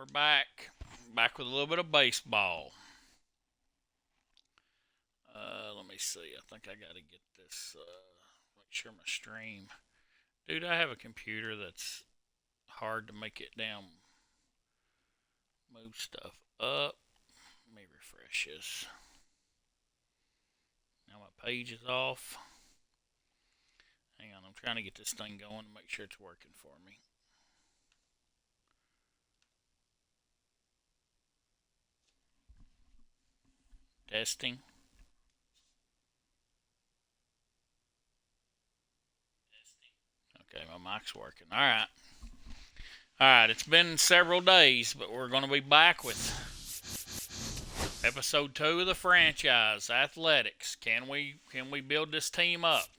back with a little bit of baseball. Let me see. I think I got to get this, make sure my stream. Dude, I have a computer that's hard to make it down. Move stuff up. Let me refresh this. Now my page is off. Hang on, I'm trying to get this thing going to make sure it's working for me. Testing. Okay, my mic's working. All right, it's been several days, but we're going to be back with episode 2 of the franchise, athletics. Can we build this team up?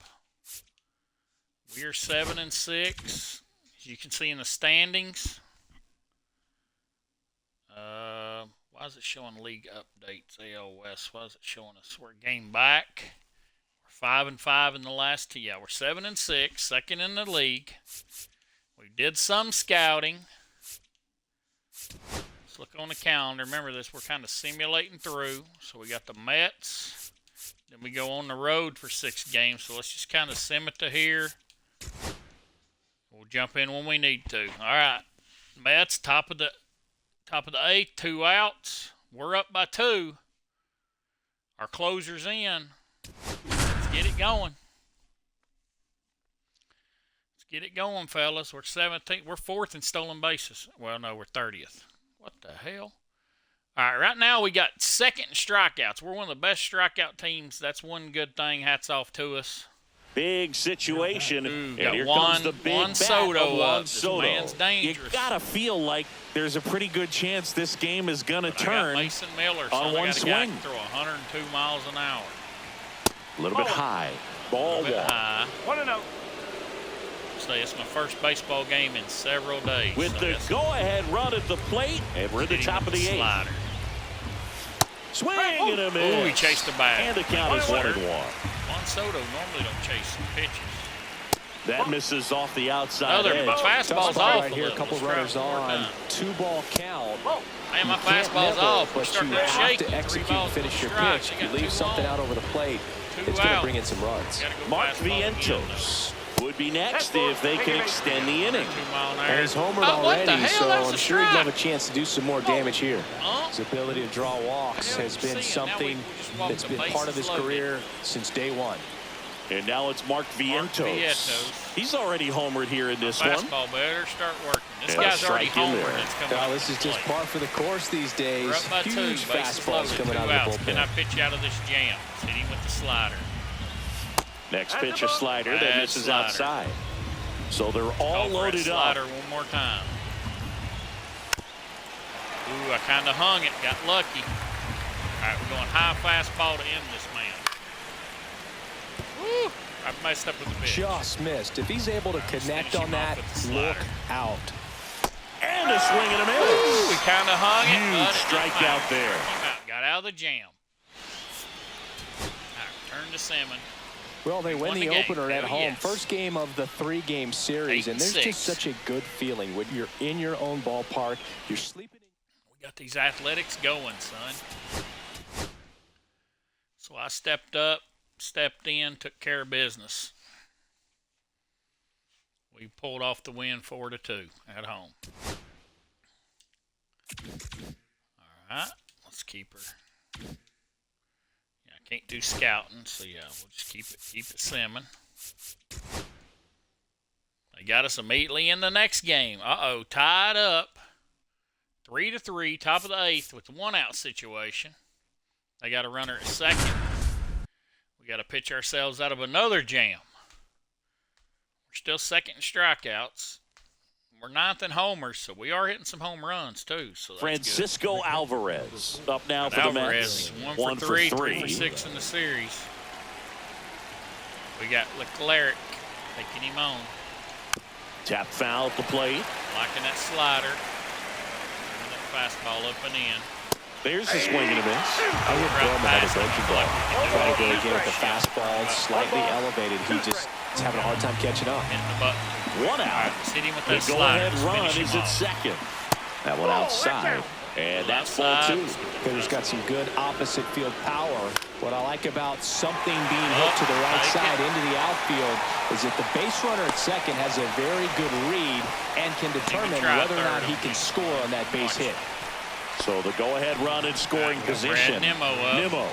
We are 7-6, as you can see in the standings. Why is it showing league updates, AL West? Why is it showing us? We're a game back. We're 5-5 in the last 2. Yeah, we're 7-6, second in the league. We did some scouting. Let's look on the calendar. Remember this, we're kind of simulating through. So we got the Mets. Then we go on the road for 6 games. So let's just kind of sim it to here. We'll jump in when we need to. All right, Mets, top of the 8th, 2 outs. We're up by 2. Our closer's in. Let's get it going. Let's get it going, fellas. We're 17th. We're 4th in stolen bases. Well, no, we're 30th. What the hell? All right, right now we got 2nd in strikeouts. We're one of the best strikeout teams. That's one good thing. Hats off to us. Big situation. Ooh, and here comes the big Juan bat Soto of Juan up. Soto. This man's dangerous. You gotta feel like there's a pretty good chance this game is gonna turn Mason Miller, so on one swing. Guy throw 102 miles an hour. A little bit high. Ball one. High. 1-0. Say it's my first baseball game in several days. With the go-ahead run at the plate, and we're at the top of the 8th. Slider. Swing and a miss. Ooh, he chased the bag. And the count is 1-1. Juan Soto normally don't chase pitches. That misses off the outside edge. My fastball's off right here. A couple runners on. 2-ball count. Man, my fastball's off. But you have to execute and finish your pitch. If you leave something out over the plate, it's going to bring in some runs. Mark Vientos would be next if they can extend the inning. And he's homered already, so I'm sure he'd have a chance to do some more damage here. His ability to draw walks has been something that's been part of his career since day one. And now it's Mark Vientos. He's already homered here in this one. Fastball better start working. This guy's already homered. This is just par for the course these days. Huge fastballs coming out of the bullpen. Can I pitch out of this jam? Hit him with the slider. Next pitch, a slider that misses outside. So they're all loaded up. Slider one more time. Ooh, I kind of hung it. Got lucky. All right, we're going high fastball to end this man. Woo! I messed up with the pitch. Just missed. If he's able to connect on that, look out. And a swing and a miss. Ooh, we kind of hung it. Huge strikeout there. Got out of the jam. All right, turn to Simmons. Well, they win the opener at home. First game of the 3-game series, and there's just such a good feeling when you're in your own ballpark. You're sleeping. We got these athletics going, son. So I stepped up, stepped in, took care of business. We pulled off the win 4-2 at home. All right, let's keep her. Can't do scouting, so yeah, we'll just keep it simming. They got us immediately in the next game. Tied up 3-3, top of the 8th with the 1-out situation. They got a runner at second. We got to pitch ourselves out of another jam. We're still 2nd in strikeouts. We're 9th in homers, so we are hitting some home runs too. So that's Francisco good. Alvarez up now for the Mets. 1 for 3, 3 for 6 in the series. We got Leclerc taking him on. Tap foul at the plate. Liking that slider. Bringing that fastball up and in. There's a swing and a miss. I would throw him ahead of breaking ball. Try to go again with the fastball slightly elevated. He's having a hard time catching up. Hitting the button. 1 out. Hit him with The that slider. go-ahead run is at second. That one outside. And that's ball 2. Hitter's got some good opposite field power. What I like about something being hit to the right side into the outfield is that the base runner at second has a very good read and can determine whether or not he can score on that base hit. So the go-ahead run in scoring position. Nimmo.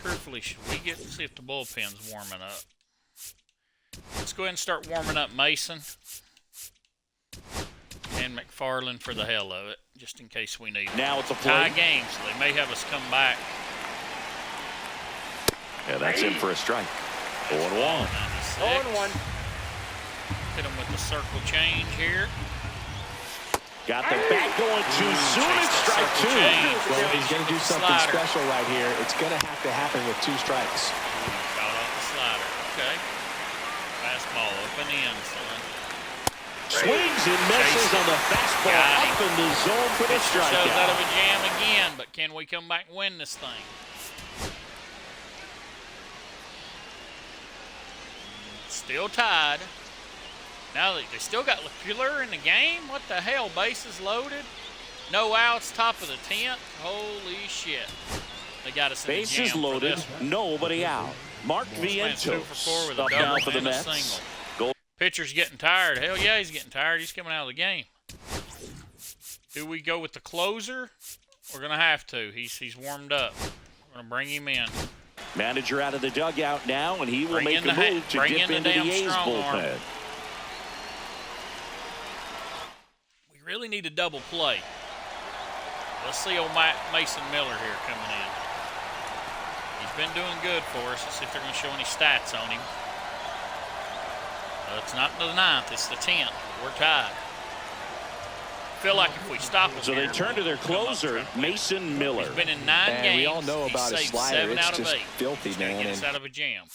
Truthfully, should we get to see if the bullpen's warming up? Let's go ahead and start warming up Mason and McFarland for the hell of it, just in case we need it. Now it's a tie play. game, so they may have us come back. Yeah, that's in for a strike. 0-1. 0-1. Hit him with the circle change here. Got the bat going too soon. It's strike 2. Well, if he's going to do something special right here, it's going to have to happen with 2 strikes. Got off the slider. Okay. Fastball up and in, son. Swings and misses on the fastball up in the zone for the strikeout. Shows out of a jam again, but can we come back and win this thing? Still tied. Now they still got LeClaire in the game. What the hell? Bases loaded. No outs. Top of the 10th. Holy shit. They got us in the jam. Bases loaded. Nobody out. Mark Vientos 2 for 4 with a up double now for the and a Mets. single. Pitcher's getting tired. Hell yeah, he's getting tired. He's coming out of the game. Do we go with the closer? We're going to have to. He's warmed up. We're going to bring him in. Manager out of the dugout now, and he will Bring make in a the move to bring dip in the into damn the A's strong arm. bullpen. We really need a double play. Let's see old Mason Miller here coming in. He's been doing good for us. Let's see if they're going to show any stats on him. It's not the 9th, it's the 10th. We're tied. Feel like if we stop him So here, they turn to their closer, Mason Miller. He's been in 9 games. We all know about his saved slider. 7 It's out of just 8. filthy, He's gonna man. get us out of a jam.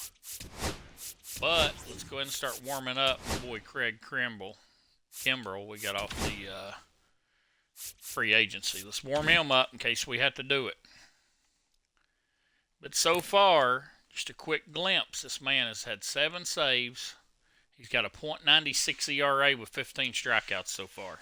But let's go ahead and start warming up. My boy Craig Kimbrell, we got off the free agency. Let's warm him up in case we have to do it. But so far, just a quick glimpse. This man has had 7 saves. He's got a .96 ERA with 15 strikeouts so far.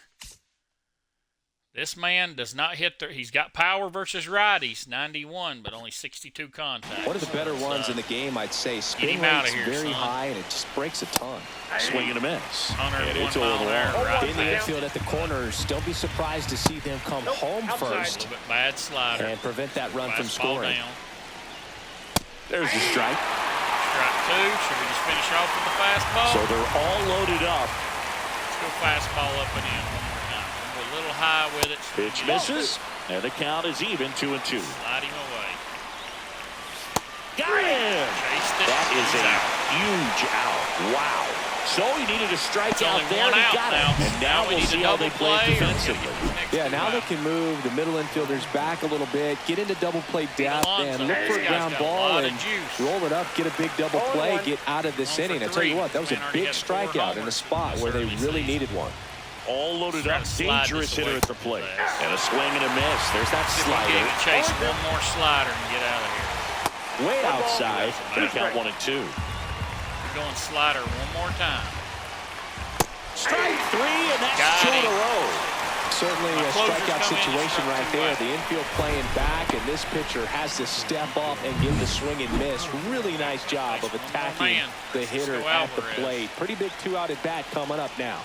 This man does not hit he's got power versus righties, 91, but only 62 contacts. One of the better ones in the game, I'd say. Spin rate's very high, and it just breaks a ton. Swing and a miss. 101 mile an hour right In the infield at the corners, don't be surprised to see them come home first bad slider and prevent that run from scoring. Down. There's the strike. Strike 2. Should we just finish off with the fastball? So they're all loaded up. Let's go fastball up and in one more time. We're a little high with it. Pitch misses, and the count is even, 2-2. Slide him away. Got him! That is a huge out. Wow. So he needed a strikeout there, and he got it. And now we'll see how they play defensively. Yeah, now they can move the middle infielders back a little bit, get into double play depth, and look for a ground ball and roll it up, get a big double play, get out of this inning. I tell you what, that was a big strikeout in a spot where they really needed one. All loaded up, dangerous hitter at the plate. And a swing and a miss. There's that slider. Chase one more slider and get out of here. Way outside. Gonna count 1 and 2. We're going slider one more time. Strike 3, and that's 2 in a row. Certainly a strikeout situation right there. The infield playing back, and this pitcher has to step up and give the swing and miss. Really nice job of attacking the hitter at the plate. Pretty big 2-out at bat coming up now.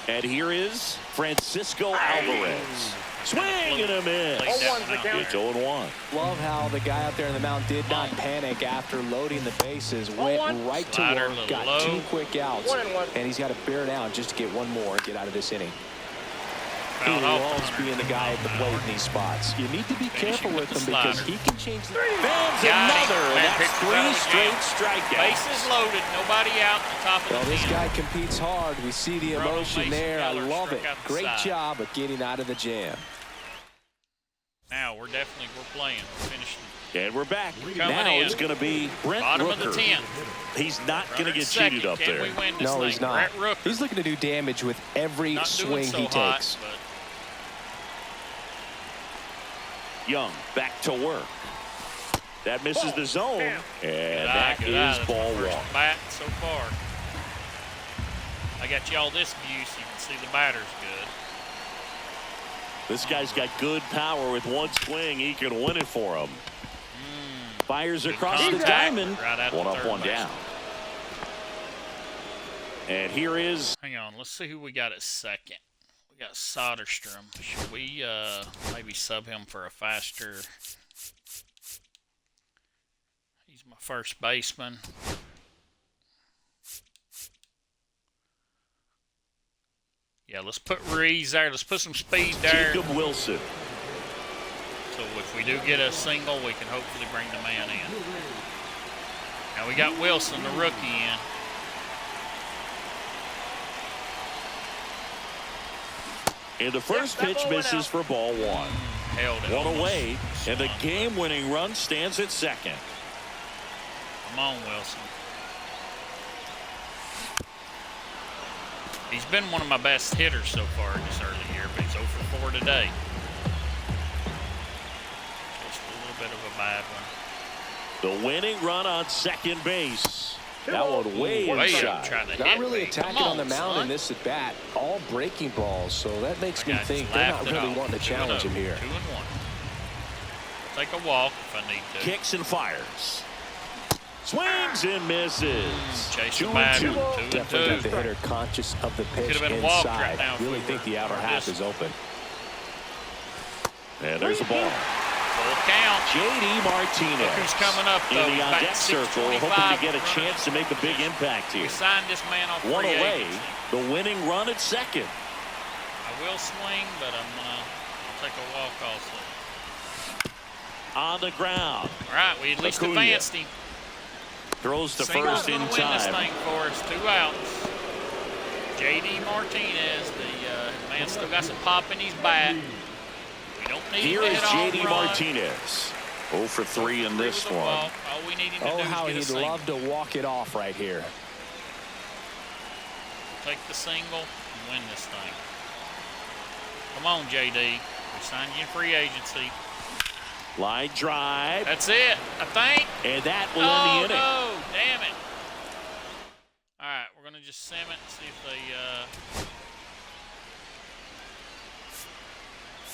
And here is Francisco Alvarez. Swing and a miss. It's 0-1. Love how the guy out there in the mound did not panic after loading the bases. Went right to work, got 2 quick outs, and he's got to bear down just to get one more and get out of this inning. He loves being the guy at the plate in these spots. You need to be careful with him because he can change the... Fans another, and that's 3 straight strikeouts. Bases loaded, nobody out at the top of the Well, this 10th. guy competes hard. We see the emotion there. I love it. Great job of getting out of the jam. Now we're playing. We're finishing. And we're back. Now it's going to be Brent Bottom Rooker. of the 10th. He's not going to get Second. cheated up Can there. we win this No, thing? he's not. Brent Rooker. He's looking to do damage with every Not swing doing so he hot, takes. but Young back to work. That misses the zone, and that Good is ball first 1. bat so far. I got y'all this view so you can see the batter's good. This guy's got good power. With one swing, he can win it for him. Fires across the diamond. One up, one down. And here is... Hang on, let's see who we got at second. We got Soderstrom. Should we maybe sub him for a faster... He's my first baseman. Yeah, let's put Reeves there. Let's put some speed there. Jacob Wilson. So if we do get a single, we can hopefully bring the man in. Now we got Wilson, the rookie, in. And the first pitch misses for ball one. Held it. One away, and the game-winning run stands at second. Come on, Wilson. He's been one of my best hitters so far this early year, but he's 0 for 4 today. Just a little bit of a bad one. The winning run on second base. That one way inside. Not really attacking on the mound in this at bat. All breaking balls, so that makes me think they're not really wanting to challenge him here. 2-1. Take a walk if I need to. Kicks and fires. Swings and misses. Chase the bad one. 2-2. Definitely got the hitter conscious of the pitch inside. Right now really think the outer half is open. And there's the ball. Full count. J.D. Martinez. Look who's coming up, though. In the on-deck circle, hoping to get a chance to make a big impact here. We signed this man off one free away. agency. The winning run at second. I will swing, but I'll take a walk also. On the ground. All right, we at least advanced him. Throws to Single's first in gonna win this time. thing for us. 2 outs. J.D. Martinez, the man still got some pop in his bat. We don't need Here him to is hit J.D. Martinez. 0 for 3 in this one. All we need him to do is how get a he'd single. love to walk it off right here. Take the single and win this thing. Come on, J.D. We signed you in free agency. Line drive. That's it, I think. And that will end the inning. Oh, no, damn it. All right, we're going to just sim it and see if they...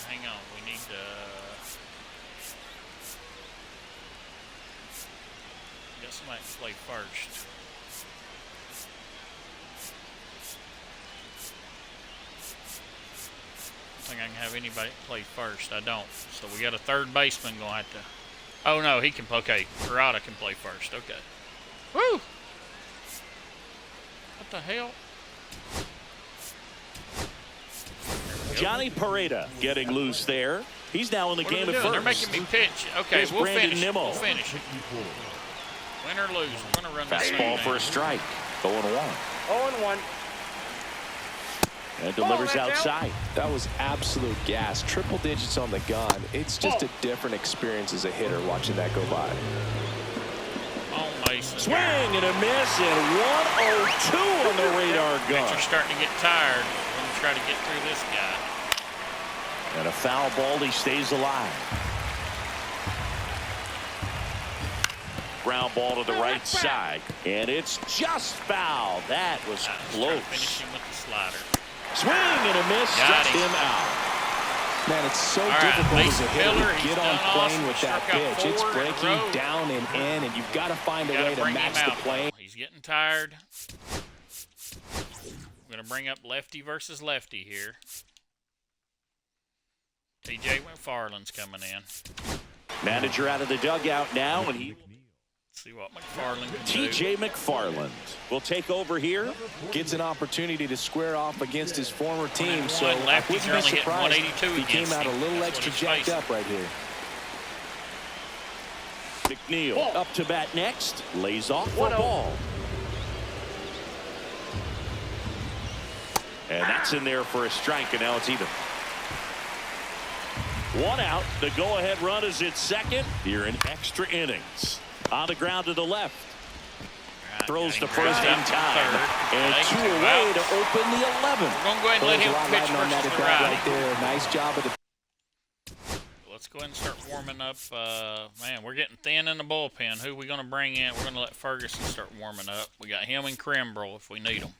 Hang on, we need to... Got somebody to play first. I don't think I can have anybody play first. I don't. So we got a third baseman going to have to... Oh, no, he can... Okay, Parada can play first. Okay. Woo! What the hell? Johnny Parada getting loose there. He's now in the game at first. They're making me pitch. Okay, Here's we'll Brandon finish it. Nimmo. We'll finish it. Win or lose, we're going to run this Fastball thing for a strike. 0-1. 0-1. And delivers outside. That was absolute gas. Triple digits on the gun. It's just a different experience as a hitter watching that go by. Oh, Mason. Swing and a miss, and 102 on the radar gun. Pitcher's starting to get tired. We're going to try to get through this guy. And a foul ball, he stays alive. Ground ball to the right side, and it's just foul. That was close. Finishing with the slider. Swing and a miss, Got struck him out. Man, it's so All right, difficult as a hitter Miller, to he's get on done plane awesome. with that Struck out pitch. It's 4 in a breaking row. down and in, and you've got to find a way to Bring match him the out. plane. He's getting tired. We're going to bring up lefty versus lefty here. T.J. McFarland's coming in. Manager out of the dugout now, and he... See what McFarland can do. T.J. McFarland will take over here. Gets an opportunity to square off against his former team, so I Lefties wouldn't are be only hitting surprised 182 if he came against out a him. little That's what extra he's jacked facing. up right here. McNeil up to bat next. Lays off for a ball. And that's in there for a strike, and now it's even. 1 out. The go-ahead run is at second. Here in extra innings. On the ground to the left. Right, Throws to getting first ground in out to time. third. And Thank 2 you. away Out. to open the 11th. We're going to go ahead and let There's him a lot pitch riding on that versus at the bat righty. right there. Nice job of the... Let's go ahead and start warming up. Man, we're getting thin in the bullpen. Who are we going to bring in? We're going to let Ferguson start warming up. We got him and Kimbrel if we need them.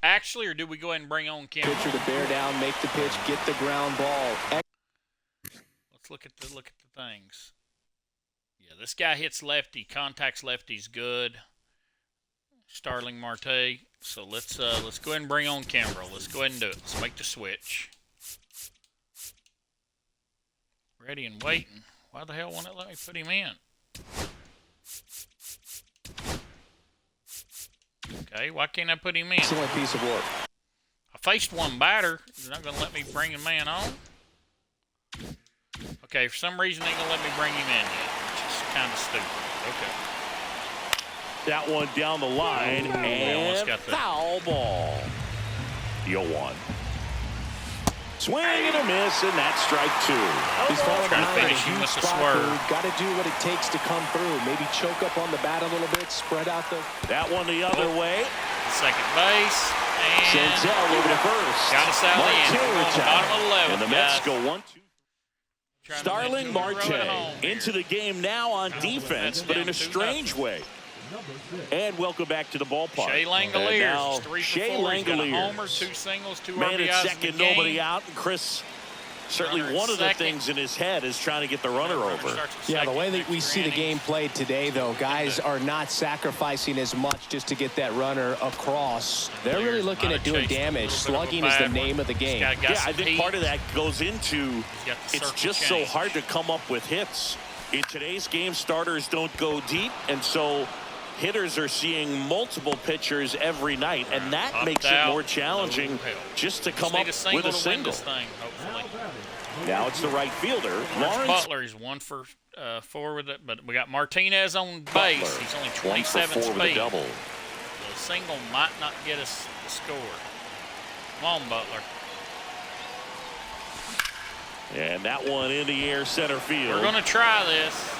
actually, or do we go ahead and bring on Kim? Pitcher to bear down, make the pitch, get the ground ball. Let's look at the things. Yeah, this guy hits lefty, contacts lefties good. Starling Marte. So let's go ahead and bring on Kimbrel. Let's go ahead and do it. Let's make the switch. Ready and waiting. Why the hell won't it let me put him in? Okay, why can't I put him in? Excellent piece of work. I faced one batter. He's not going to let me bring a man on. Okay, for some reason they ain't going to let me bring him in yet, which is kind of stupid. Okay. That one down the line, and foul ball. 0-1. Swing and a miss, and that's strike two. He's falling behind a huge spot. Got to do what it takes to come through. Maybe choke up on the bat a little bit, spread out the... That one the other way. Second base. And Chantel over to first. Got us out of the end. Bottom of the level, and the Mets guys. go 1-2. Starling Marte into the game now on defense, but in a strange way. And welcome back to the ballpark. Shea Langoliers, 3 for 4. He's got a homer, 2 singles, 2 man RBIs at second, in the game. nobody out. And Chris, certainly one of the things in his head is trying to get the runner over. Yeah, the way that we see the game played today, though, guys are not sacrificing as much just to get that runner across. They're really looking at doing damage. Slugging is the name of the game. Yeah, I think part of that goes into it's just so hard to come up with hits. In today's game, starters don't go deep, and so hitters are seeing multiple pitchers every night, and that makes it more challenging just to come up with a single. Now it's the right fielder, Lawrence Butler. He's 1 for 4 with it, but we got Martinez on base. Butler, he's only 27 speed. With a double. The single might not get us the score. Come on, Butler. And that one in the air, center field. We're going to try this.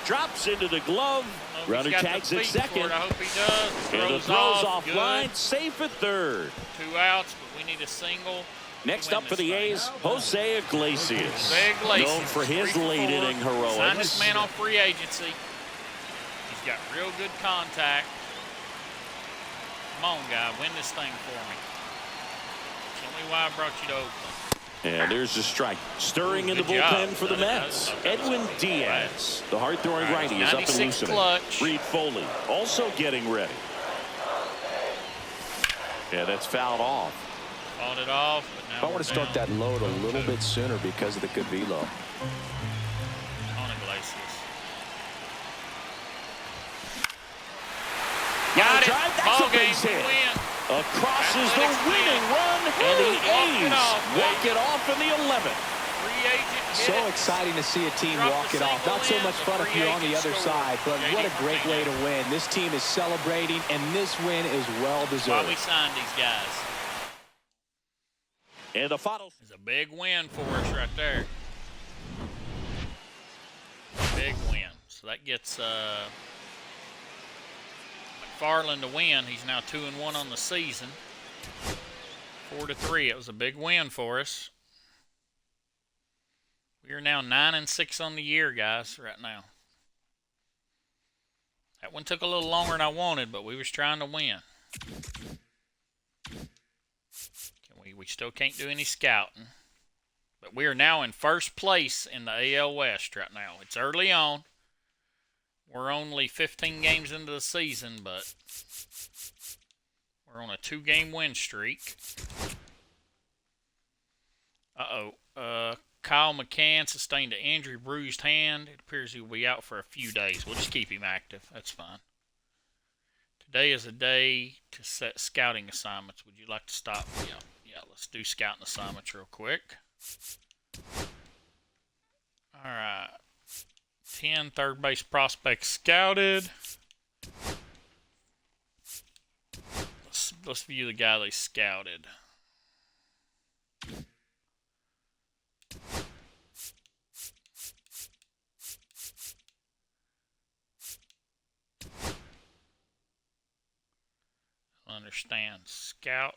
Drops into the glove. Runner tags at second. I hope he does. And the throws off line, safe at third. 2 outs, but we need a single. Next up for the A's, Jose Iglesias. Known for his late inning heroics. Signed this man on free agency. He's got real good contact. Come on, guy, win this thing for me. Tell me why I brought you to Oakland. And there's a strike. Stirring in the bullpen for the Mets. Edwin Diaz, the hard-throwing righty, is up and loosening. Reed Foley also getting ready. Yeah, that's fouled off. Fouled it off, but now I want to start that load a little bit sooner because of the good velo. On Iglesias. Got it. That's a base hit. Crosses the winning run, and the A's walk it off in the 11th. So exciting to see a team walk it off. Not so much fun if you're on the other side, but what a great way to win. This team is celebrating, and this win is well-deserved. Why we signed these guys. And the final is a big win for us right there. Big win. So that gets McFarland to win. He's now 2-1 on the season. 4-3. It was a big win for us. We are now 9-6 on the year, guys, right now. That one took a little longer than I wanted, but we was trying to win. We still can't do any scouting. But we are now in first place in the AL West right now. It's early on. We're only 15 games into the season, but we're on a 2-game win streak. Kyle McCann sustained an injury, bruised hand. It appears he will be out for a few days. We'll just keep him active. That's fine. Today is a day to set scouting assignments. Would you like to stop? Yeah, let's do scouting assignments real quick. All right. 10 third base prospects scouted. Let's view the guy they scouted. Understand. Scout.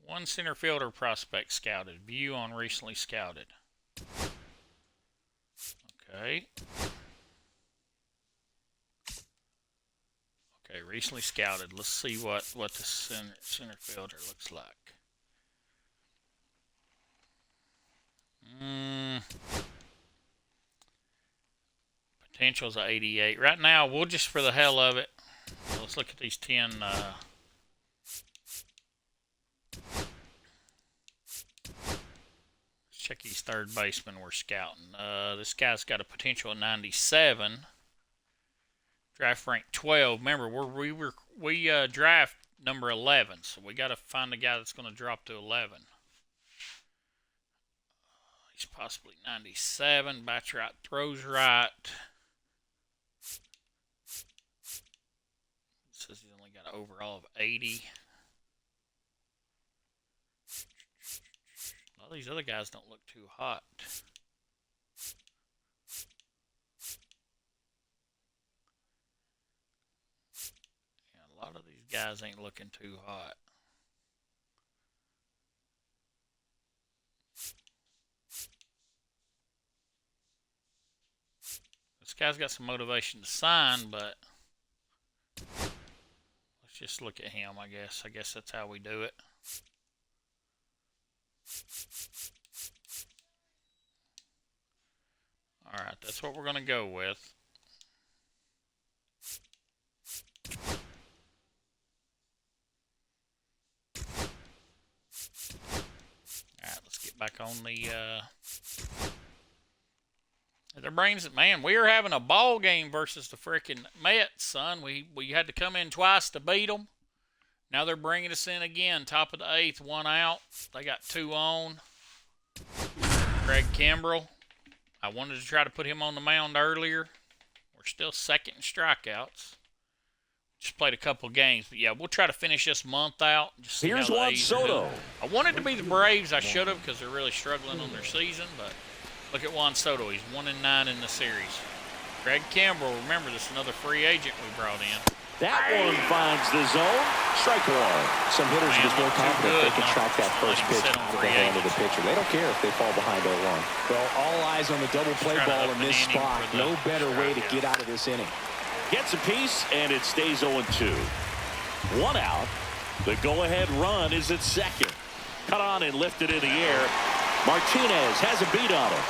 1 center fielder prospect scouted. View on recently scouted. Okay. Okay, recently scouted. Let's see what the center fielder looks like. Potential's 88. Right now, we'll just for the hell of it. Let's look at these 10. Let's check these third basemen we're scouting. This guy's got a potential of 97. Draft rank 12. Remember, we draft number 11, so we got to find a guy that's going to drop to 11. He's possibly 97. Bats right, throws right. Says he's only got an overall of 80. A lot of these other guys don't look too hot. Yeah, a lot of these guys ain't looking too hot. This guy's got some motivation to sign, but let's just look at him, I guess. I guess that's how we do it. All right, that's what we're going to go with. All right, let's get back on the... Their brains, man, we were having a ball game versus the freaking Mets, son. We had to come in twice to beat them. Now they're bringing us in again. Top of the 8th, 1 out. They got 2 on. Craig Kimbrell. I wanted to try to put him on the mound earlier. We're still second in strikeouts. Just played a couple games. But, yeah, we'll try to finish this month out. Just here's Juan Soto. I wanted to be the Braves. I should have because they're really struggling on their season. But look at Juan Soto. He's 1-9 in the series. Craig Kimbrell, remember, this is another free agent we brought in. That one finds the zone. Strike one. Some hitters are just more confident they can track that first pitch out of the hand of the pitcher. They don't care if they fall behind 0-1. Well, all eyes on the double play ball in this spot. No better way to get out of this inning. Gets a piece, and it stays 0-2. 1 out. The go-ahead run is at second. Cut on and lifted in the air. Martinez has a beat on it.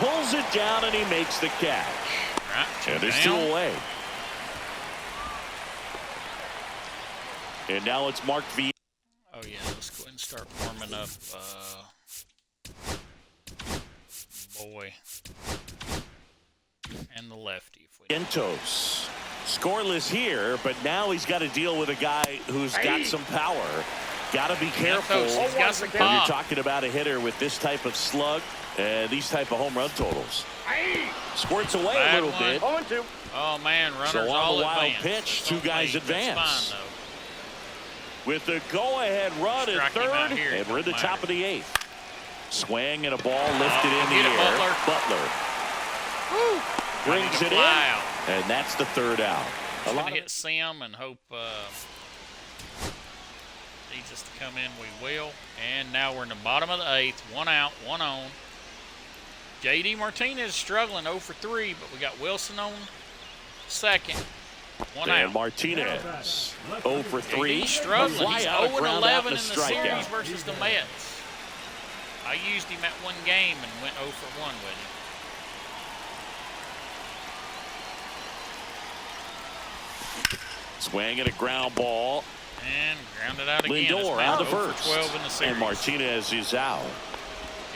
Pulls it down, and he makes the catch. Right, and there's 2 away. And now it's Mark V. Oh, yeah, let's go ahead and start warming up. Boy. And the lefty. Entos. Scoreless here, but now he's got to deal with a guy who's got some power. Got to be careful He's got some when you're talking about a hitter with this type of slug and these type of home run totals. Squirts away a little bit. 0-2. Oh, man, runners so all on the wild advance. pitch, 2 guys advance. That's fine, though. With the go-ahead run at third, and we're at the top of the 8th. Swing and a ball lifted in the air. Butler. Woo. Brings it in, and that's the 3rd out. I'm going to hit Sim and hope needs us to come in. We will. And now we're in the bottom of the 8th. 1 out, 1 on. J.D. Martinez struggling 0 for 3, but we got Wilson on second. 1 out. Martinez 0 for 3. He's struggling. He's 0-11 in the series strikeout versus the Mets. I used him at 1 game and went 0 for 1 with him. Swing and a ground ball. And grounded out again. Lindor out to 0 first. for 12 in the series. And Martinez is out.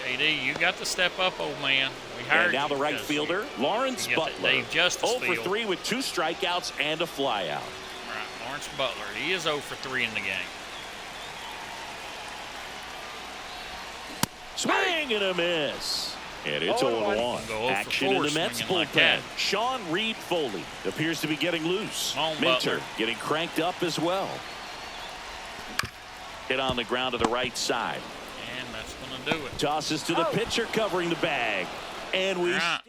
JD, you got to step up, old man. We hired and now the right fielder, Lawrence Butler. 0 for 3 with 2 strikeouts and a flyout. All right, Lawrence Butler. He is 0 for 3 in the game. Swing and a miss. And it's 0-1. Action in the Mets bullpen. Sean Reed Foley appears to be getting loose. Minter getting cranked up as well. Hit on the ground to the right side. And that's going to do it. Tosses to the pitcher covering the bag. And we... Right.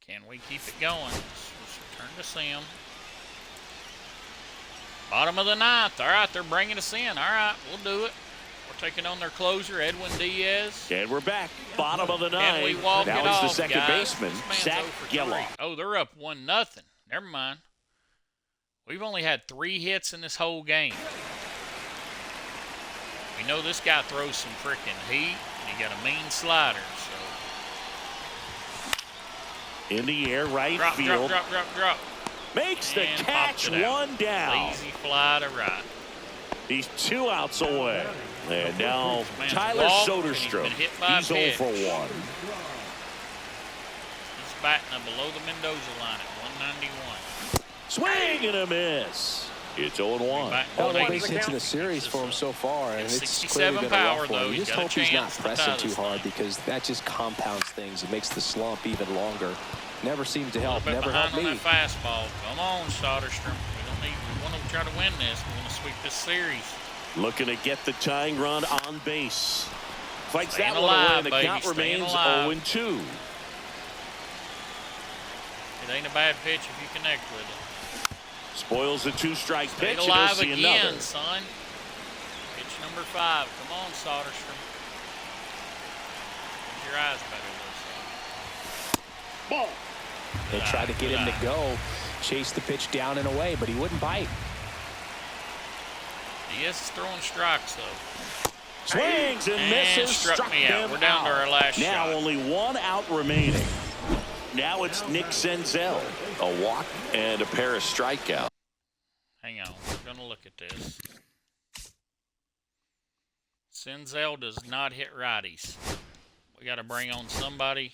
Can we keep it going? Let's return to Sim. Bottom of the 9th. All right, they're bringing us in. All right, we'll do it. We're taking on their closer, Edwin Diaz. And we're back. Bottom of the 9th. We walk now it it's off, the second guys. baseman, Zach Geloff. Oh, they're up 1-0. Never mind. We've only had 3 hits in this whole game. We know this guy throws some freaking heat, and he got a mean slider. So in the air, right drop, field. Drop. Makes the And catch, 1 down. Lazy fly to right. He's 2 outs away. And now Tyler Soderstrom. He's 0 for 1. He's batting up below the Mendoza line at 191. Swing and a miss. It's 0-1. All the base hits in the series for him so far, and it's clearly been a rough one. You just hope he's not pressing too hard, because that just compounds things. It makes the slump even longer. Never seemed to help. Never helped me. On that fastball. Come on, Soderstrom. We want to try to win this. We want to sweep this series. Looking to get the tying run on base. Fights Staying that alive, one away, and the count remains 0-2. It ain't a bad pitch if you connect with it. Spoils the 2-strike pitch, and alive he'll see again, another. Son. Pitch number 5. Come on, Soderstrom. Use your eyes better this time. Ball. They tried to get him to go, chase the pitch down and away, but he wouldn't bite. He is throwing strikes, though. Swings and misses. Struck me out. We're down to our last now shot. Only 1 out remaining. Now it's Nick Senzel. A walk and a pair of strikeouts. Hang on. We're going to look at this. Senzel does not hit righties. We got to bring on somebody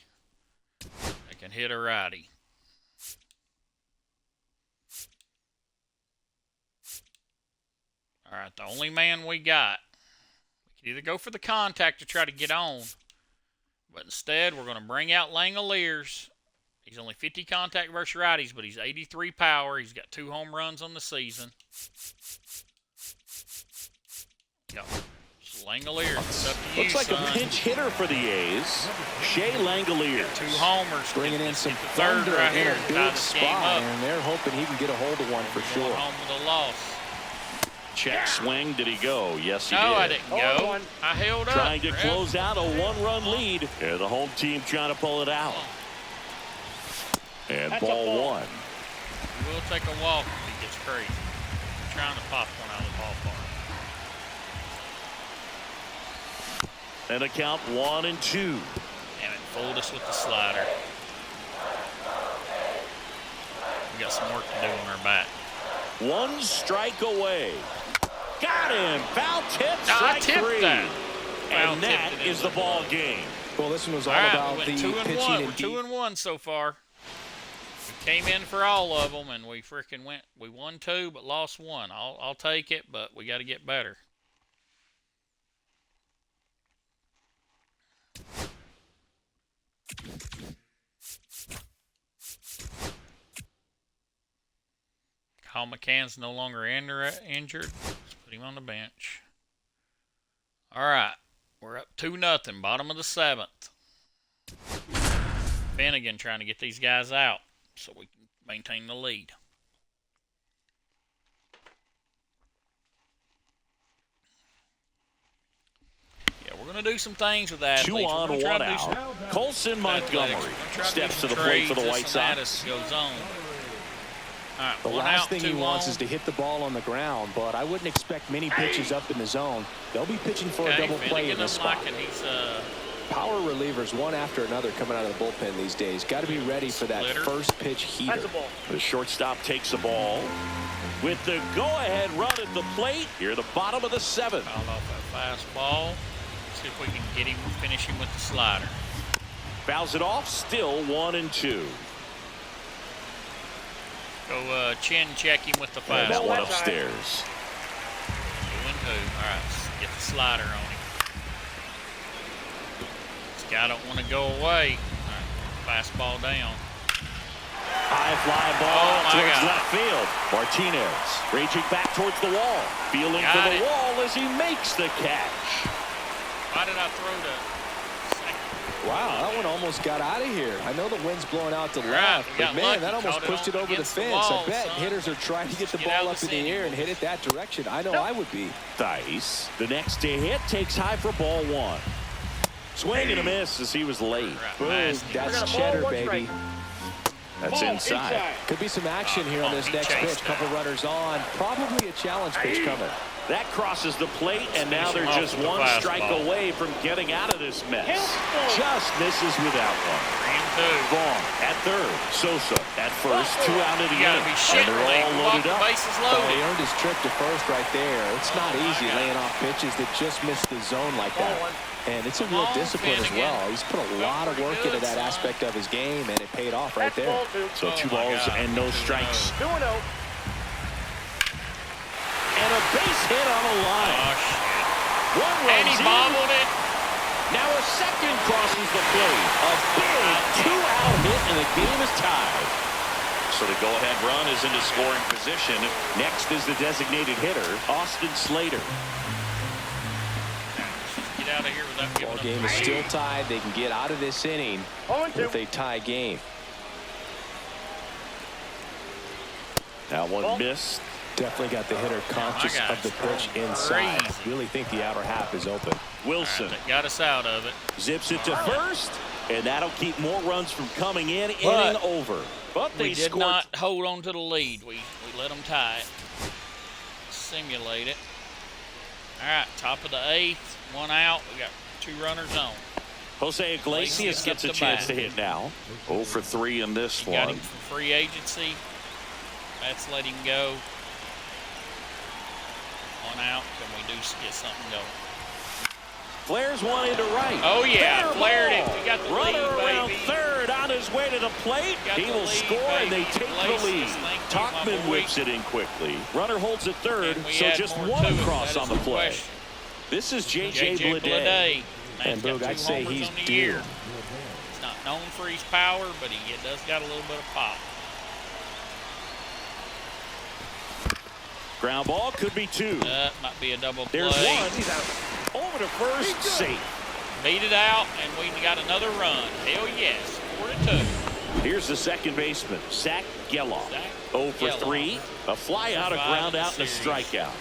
that can hit a righty. All right, the only man we got. We could either go for the contact to try to get on, but instead we're going to bring out Langoliers. He's only 50 contact versus righties, but he's 83 power. He's got 2 home runs on the season. Yep. Langoliers, it's up to you, Looks like son. a pinch hitter for the A's. Shea Langoliers. 2 homers. Bringing in some third right in here a big spot, and they're hoping he can get a hold of one for sure. Home with a loss. Check swing. Did he go? Yes, he No, did. I didn't go. I held up. Trying to close out a 1-run lead. And the home team trying to pull it out. And ball 1. He will take a walk if he gets crazy. I'm trying to pop one out of the ballpark. And a count 1-2. Damn it, fooled us with the slider. We got some work to do on our bat. 1 strike away. Got him. Foul tip, No, I strike tipped 3. that. And that is the ball game. Well, this one was all All right, about we the went 2 and pitching 1. and We're 2-1 so far. We came in for all of them, and we freaking went. We won 2, but lost 1. I'll take it, but we got to get better. Kyle McCann's no longer injured. Let's put him on the bench. All right, we're up 2-0, bottom of the 7th. Finnegan trying to get these guys out so we can maintain the lead. Yeah, we're going to do some things with athletes. 2 on, 1 out. Colson Montgomery steps to the plate for the White Sox. Goes on. All right, The one last out, thing he 2 wants on. is to hit the ball on the ground, but I wouldn't expect many pitches up in the zone. They'll be pitching for a double play in this spot. He's Power relievers, one after another, coming out of the bullpen these days. Got to be ready for that first pitch heater. The shortstop takes the ball with the go-ahead run at the plate. Here at the bottom of the 7th. fouled off that fastball. See if we can get him, finish him with the slider. Fouls it off. Still 1-2. Go chin check him with the fastball. And that one upstairs. 2-2. All right, let's get the slider on him. This guy don't want to go away. All right, fastball down. High fly ball towards God. left field. Martinez raging back towards the wall. Feeling for the wall as he makes the catch. Why did I throw the second? Wow, that one almost got out of here. I know the wind's blowing out to Right, left, we but got man, lucky. that almost Caught it pushed it over the against the fence. wall, I bet son. hitters are trying to get the Get out ball of up the in the air and hit it that direction. I know I would be. Dice. The next to hit takes high for ball 1. Swing and a miss as he was late. Right, Boom, nasty. that's cheddar, baby. That's inside. Could be some action here on this next pitch. Couple runners on. Probably a challenge pitch coming. That crosses the plate, and now they're just one strike away from getting out of this mess. Just misses with that one. Vaughn at third. Sosa at first. 2 out of the inning. And they're all loaded up. So he earned his trip to first right there. It's not easy laying off pitches that just miss the zone like that. And it's a real discipline as well. He's put a lot of work into that aspect of his game, and it paid off right there. So 2 balls and no strikes. 2-0. And a base hit on the line. One run. And he bobbled it. Now a second crosses the plate. A big 2-out hit, and the game is tied. So the go-ahead run is into scoring position. Next is the designated hitter, Austin Slater. Out of here without giving Ball game is still tied. They can get out of this inning if they tie game. That one missed. Definitely got the hitter conscious of the pitch inside. Really think the outer half is open. Wilson got us out of it. Zips it to first, and that'll keep more runs from coming in. Inning over. But they did not hold on to the lead. We let them tie it. Simulate it. All right, top of the 8th, 1 out. We got 2 runners on. Jose Iglesias gets a chance to hit now. 0 for 3 in this one. Got him from free agency. Let's let him go. 1 out. Can we get something going? Flares one into right. Oh yeah, flared it. We got the runner lead, around baby. Third on his way to the plate. He will score, and they take the lead. Tauchman whips it in quickly. Runner holds at third, so just 1 across on the play. This is J.J. Bleday. And Boog, I'd say he's due. He's not known for his power, but he does got a little bit of pop. Ground ball could be 2. Might be a double play. There's 1. He's out. Over to first, safe. Beat it out, and we got another run. Hell yes, 4-2. Here's the second baseman, Zach Geloff. 0 for 3. A fly out, a ground out, and a strikeout.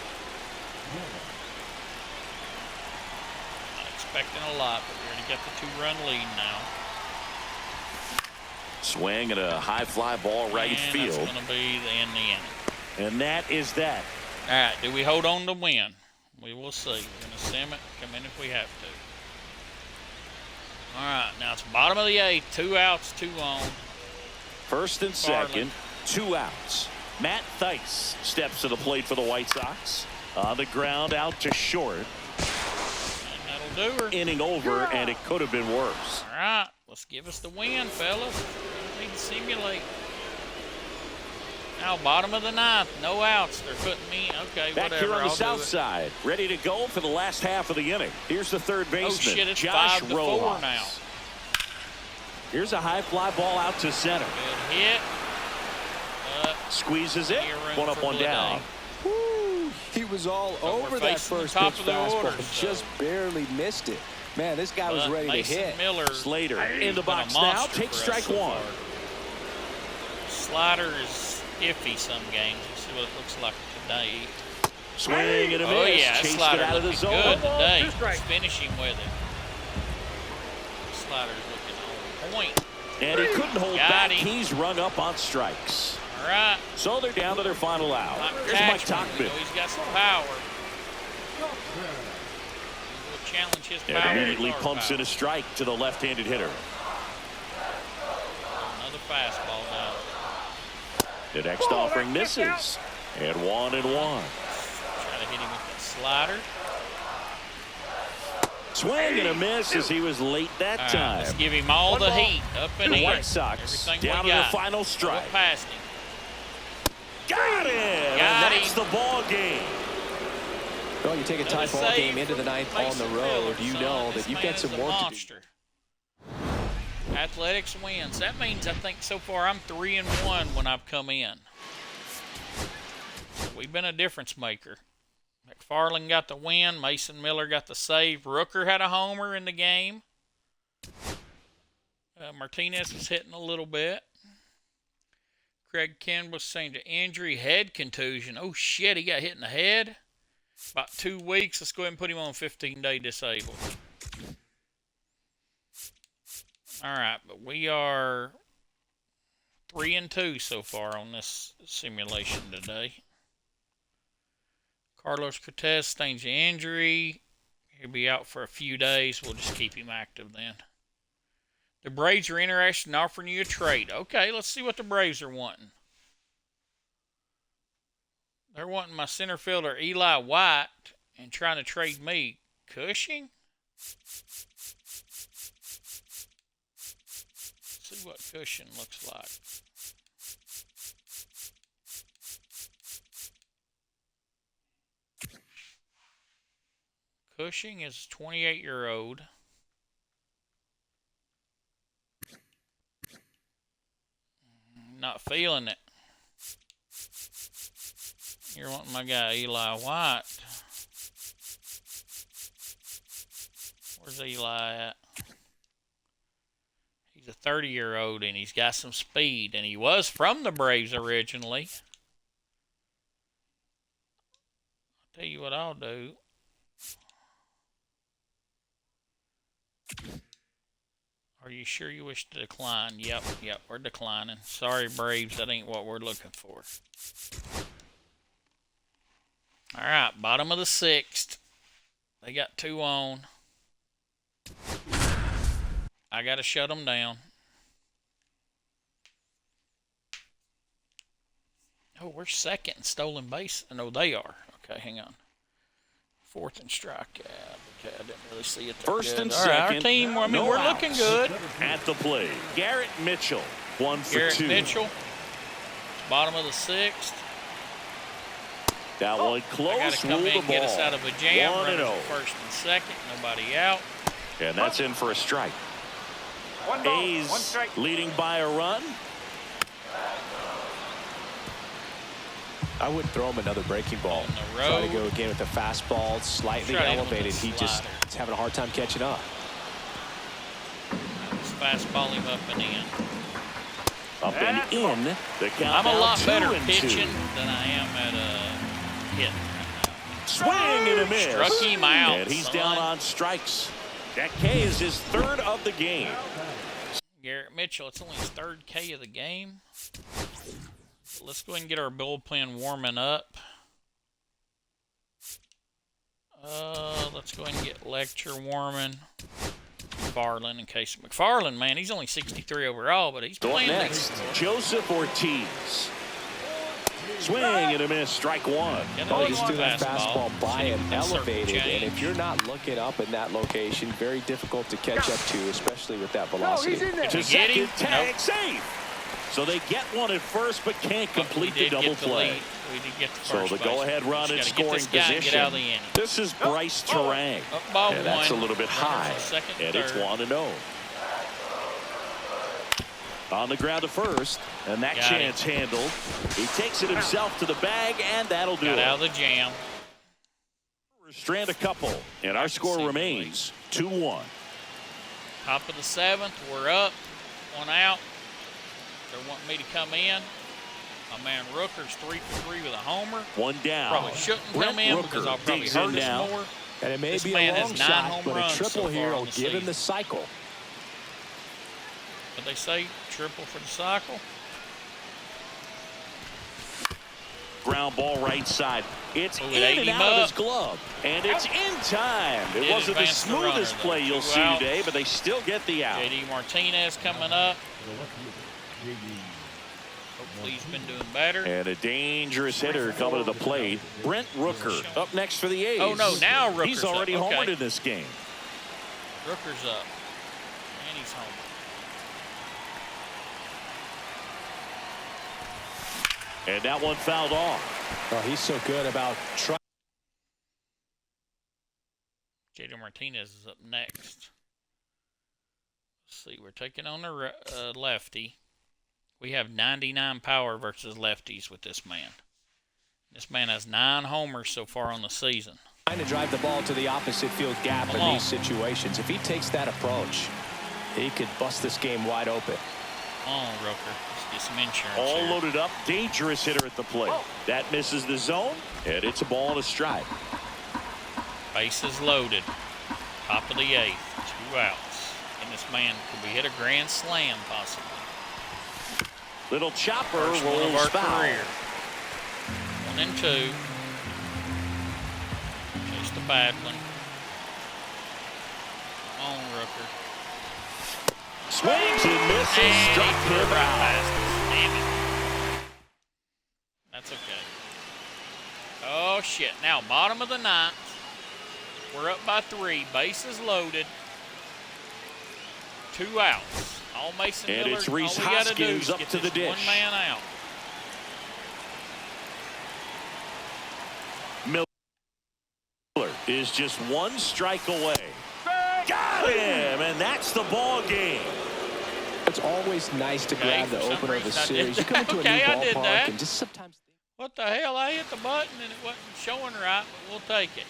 Not expecting a lot, but we already got the 2-run lead now. Swing and a high fly ball right field. That's going to be the inning. And that is that. All right, do we hold on to win? We will see. We're going to sim it, come in if we have to. All right, now it's bottom of the 8th. 2 outs, 2 on. First and second, 2 outs. Matt Thaiss steps to the plate for the White Sox. On the ground, out to short. And that'll do her. Inning over, and it could have been worse. All right, let's give us the win, fellas. We need to simulate. Now, bottom of the 9th, no outs. They're putting me, okay, back whatever. Here on the south side, ready to go for the last half of the inning. Here's the third baseman, oh, shit, it's Josh 5-4 now. Here's a high fly ball out to center. Good hit. Squeezes it. 1 up, 1 down. Woo, he was all over that first pitch fastball, just barely missed it. Man, this guy was ready to hit. Slater in the box now. Takes strike 1. Slider is iffy some games. Let's see what it looks like today. Swing and a miss. Oh yeah, chased Slider it out of the zone. Good today. He's finishing with it. Slider's looking on point. And he couldn't hold back. Him. He's rung up on strikes. All right. So they're down to their final out. Here's Mike Tauchman. He's got some power. We'll challenge his power. And immediately pumps in a strike to the left-handed hitter. Another fastball down. The next offering misses. And 1-1. Try to hit him with the slider. Swing and a miss as he was late that time. Let's give him all the heat up in the here. White Sox down to the final strike. Past him. Got him! And that's the ball game. Well, you take a tie ball game into the 9th on the road, you know that you've got some work to do. Athletics wins. That means I think so far I'm 3-1 when I've come in. We've been a difference maker. McFarland got the win. Mason Miller got the save. Rooker had a homer in the game. Martinez is hitting a little bit. Craig Campbell sustained an injury, head contusion. Oh, shit, he got hit in the head. About 2 weeks. Let's go ahead and put him on 15-day disabled. All right, but we are 3-2 so far on this simulation today. Carlos Cortez sustains an injury. He'll be out for a few days. We'll just keep him active then. The Braves are interested in offering you a trade. Okay, let's see what the Braves are wanting. They're wanting my center fielder Eli White and trying to trade me. Cushing? Let's see what Cushing looks like. Cushing is 28-year-old. Not feeling it. You're wanting my guy Eli White. Where's Eli at? He's a 30-year-old and he's got some speed. And he was from the Braves originally. I'll tell you what I'll do. Are you sure you wish to decline? Yep, we're declining. Sorry, Braves, that ain't what we're looking for. All right, bottom of the 6th. They got 2 on. I got to shut them down. Oh, we're second in stolen base. No, they are. Okay, hang on. 4th and strikeout. Okay, I didn't really see it. First and second. Our team, I mean, we're looking good. At the plate, Garrett Mitchell, 1 for 2. Garrett Mitchell, bottom of the 6th. That one close. I got to come in and get us out of a jam. 1-0. First and second, nobody out. And that's in for a strike. A's leading by a run. I wouldn't throw him another breaking ball. Try to go again with the fastball, slightly elevated. He just is having a hard time catching up. Just fastball him up and in. Up and in. The count. I'm a lot better pitching than I am at hitting. Swing and a miss. Struck him out. And he's down on strikes. That K is his 3rd of the game. Garrett Mitchell, it's only his 3rd K of the game. Let's go ahead and get our bullpen warming up. Let's go ahead and get Lecture warming. McFarland in case. McFarland, man, he's only 63 overall, but he's playing next. Joseph Ortiz. Swing and a miss, strike 1. Oh, just do that fastball by and elevated, and if you're not looking up in that location, very difficult to catch up to, especially with that velocity. To second, tag, safe. So they get one at first, but can't complete the double play. So the go-ahead run in scoring position. This is Bryce Terang. And that's a little bit high. And it's 1-0. On the ground to first, and that chance handled. He takes it himself to the bag, and that'll do it. Out of the jam. Strand a couple, and our score remains 2-1. Top of the 7th, we're up, 1 out. They're wanting me to come in. My man Rooker's 3 for 3 with a homer. 1 down. Probably shouldn't come in because I'll probably hurt us more. And it may be a long shot, but a triple here will give him the cycle. But they say triple for the cycle. Ground ball right side. It's in and out of his glove. And it's in time. It wasn't the smoothest play you'll see today, but they still get the out. JD Martinez coming up. Hopefully he's been doing better. And a dangerous hitter coming to the plate. Brent Rooker up next for the A's. Oh, no, now Rooker's He's already homered in this game. Rooker's up. And he's home. And that one fouled off. Oh, he's so good about trying. JD Martinez is up next. Let's see, we're taking on the lefty. We have 99 power versus lefties with this man. This man has 9 homers so far on the season. Trying to drive the ball to the opposite field gap in these situations. If he takes that approach, he could bust this game wide open. Oh, Rooker. Let's get some insurance. All here. Loaded up. Dangerous hitter at the plate. That misses the zone, and it's a ball and a strike. Bases loaded. Top of the 8th. 2 outs. And this man could be hit a grand slam, possibly. Little chopper First one of rolls our foul. career. 1 and 2. Chase the bad one. Come on, Rooker. Swings and misses. And Struck he threw him it right out. past us. Damn it. That's okay. Oh, shit. Now, bottom of the ninth. We're up by 3. Bases loaded. 2 outs. All Mason And Miller, it's Reese all we got to do Hoskins is up get to the this dish. one man out. Miller is just 1 strike away. Got him, and that's the ball game. It's always nice to grab the opener of the series. You come into a new ballpark and just sometimes. What the hell? I hit the button and it wasn't showing right, but we'll take it.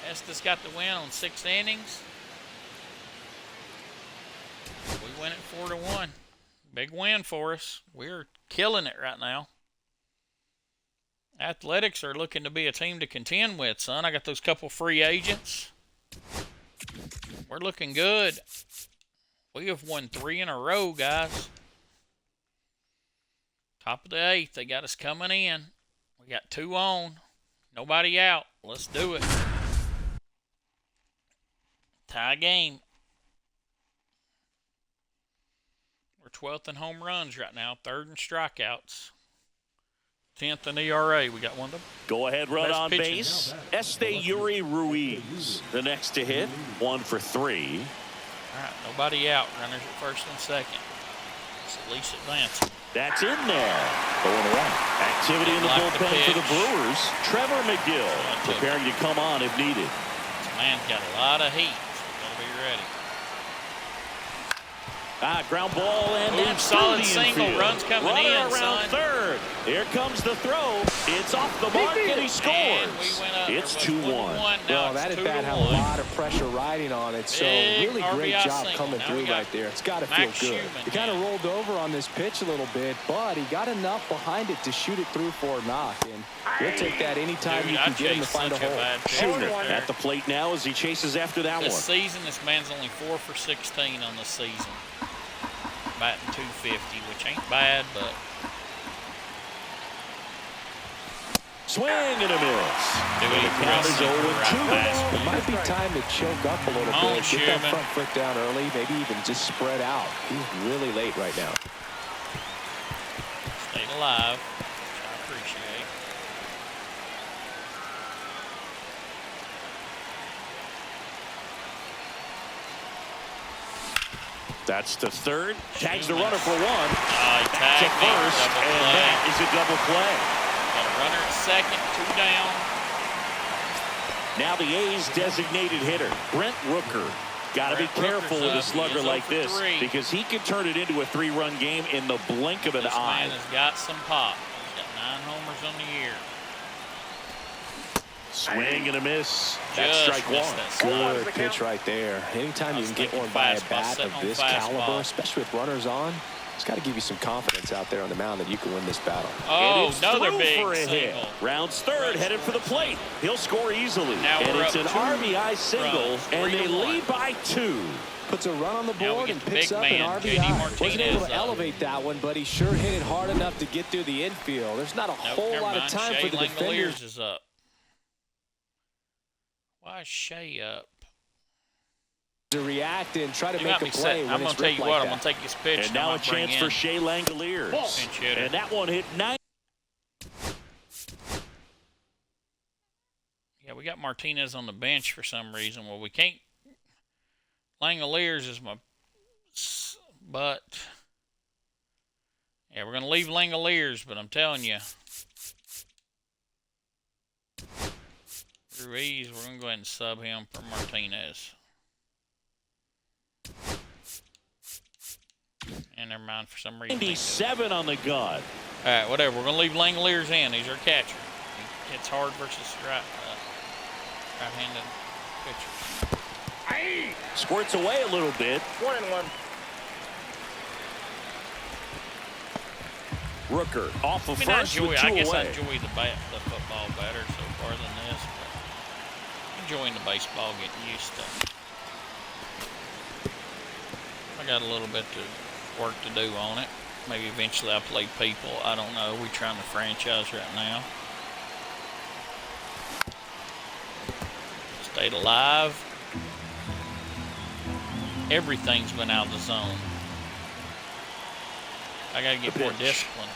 Estes got the win on 6 innings. We win it 4-1. Big win for us. We're killing it right now. Athletics are looking to be a team to contend with, son. I got those couple free agents. We're looking good. We have won 3 in a row, guys. Top of the 8th. They got us coming in. We got 2 on. Nobody out. Let's do it. Tie game. We're 12th in home runs right now. 3rd in strikeouts. 10th in ERA. We got one of them. Go ahead, run Best on pitching. base. Yuri Ruiz, the next to hit. 1 for 3. All right, nobody out. Runners at first and second. It's at least advancing. That's in there. 0-1. Activity in the bullpen for the Brewers. Trevor McGill preparing to come on if needed. This man's got a lot of heat. So gotta be ready. Ground ball and that's solid through the single. infield. Runs coming Runner in, around son. third. Here comes the throw. It's off the mark and he scores. And we went up. It's There was 2-1. 1-1. Now Well, that it's at bat had a 2-1. lot of pressure riding on it, so Big really great RBI job single. coming Now through we got right there. It's got to feel Max good. Schumann, He kind of yeah. rolled over on this pitch a little bit, but he got enough behind it to shoot it through for a knock, and we'll take that anytime Dude, you can get him to find a hole. Schumann at the plate now as he chases after that This one. season, this man's only 4 for 16 on the season. Batting .250, which ain't bad, but Swing and a miss. do we The count is 0-2. It might be time to choke up a little Come on, bit. Get that Schumann. front foot down early, maybe even just spread out. He's really late right now. stayed alive, which I appreciate. That's the third. Tags the runner for 1. He To tagged me. first, Double and play. that is a double play. Got a runner at second, 2 down. Now the A's designated hitter, Brent Rooker. Got to be Brent careful Rooker's with a up. slugger He is like 0 for this 3. because he could turn it into a 3-run game in the blink of an This eye. man has got some pop. He's got 9 homers on the year. Swing and a miss. That's Just strike missed 1. that slide. Good pitch right there. Anytime I you was can get thinking one by a fastball, bat sitting of on this fastball. caliber, especially with runners on, it's got to give you some confidence out there on the mound that you can win this battle. Oh, And it's another through big for a hit. single. Rounds third, headed for the plate. He'll score easily. Now And we're it's up an 2 RBI single, runs, and 3 they to 1. lead by 2. Puts a run on the Now we board get and the picks big up an man, JD RBI. Martinez Wasn't able to up. elevate that one, but he sure hit it hard enough to get through the infield. There's not a whole Never lot of mind. time Shea for the defenders. Langoliers is up. Why is Shea up? To react and try to He make might a be play set. when I'm going it's to tell ripped you like what, I'm that. going to take his pitch. And now I a might bring chance in for Shea Langoliers. pinch hitter. And that one hit 9. Yeah, we got Martinez on the bench for some reason. Well, we can't. Langoliers is my. But. Yeah, we're going to leave Langoliers, but I'm telling you. Ruiz, we're going to go ahead and sub him for Martinez. And never mind, for some reason. 97 on the gun. All right, whatever. We're going to leave Langoliers in. He's our catcher. He hits hard versus right-handed pitcher. Squirts away a little bit. 1-1. Rooker off of I first with 2 I guess I away. enjoy the football better so far than this, but enjoying the baseball, getting used to. I got a little bit to work to do on it. Maybe eventually I'll play people. I don't know. We're trying to franchise right now. Stayed alive. Everything's been out of the zone. I got to get more discipline.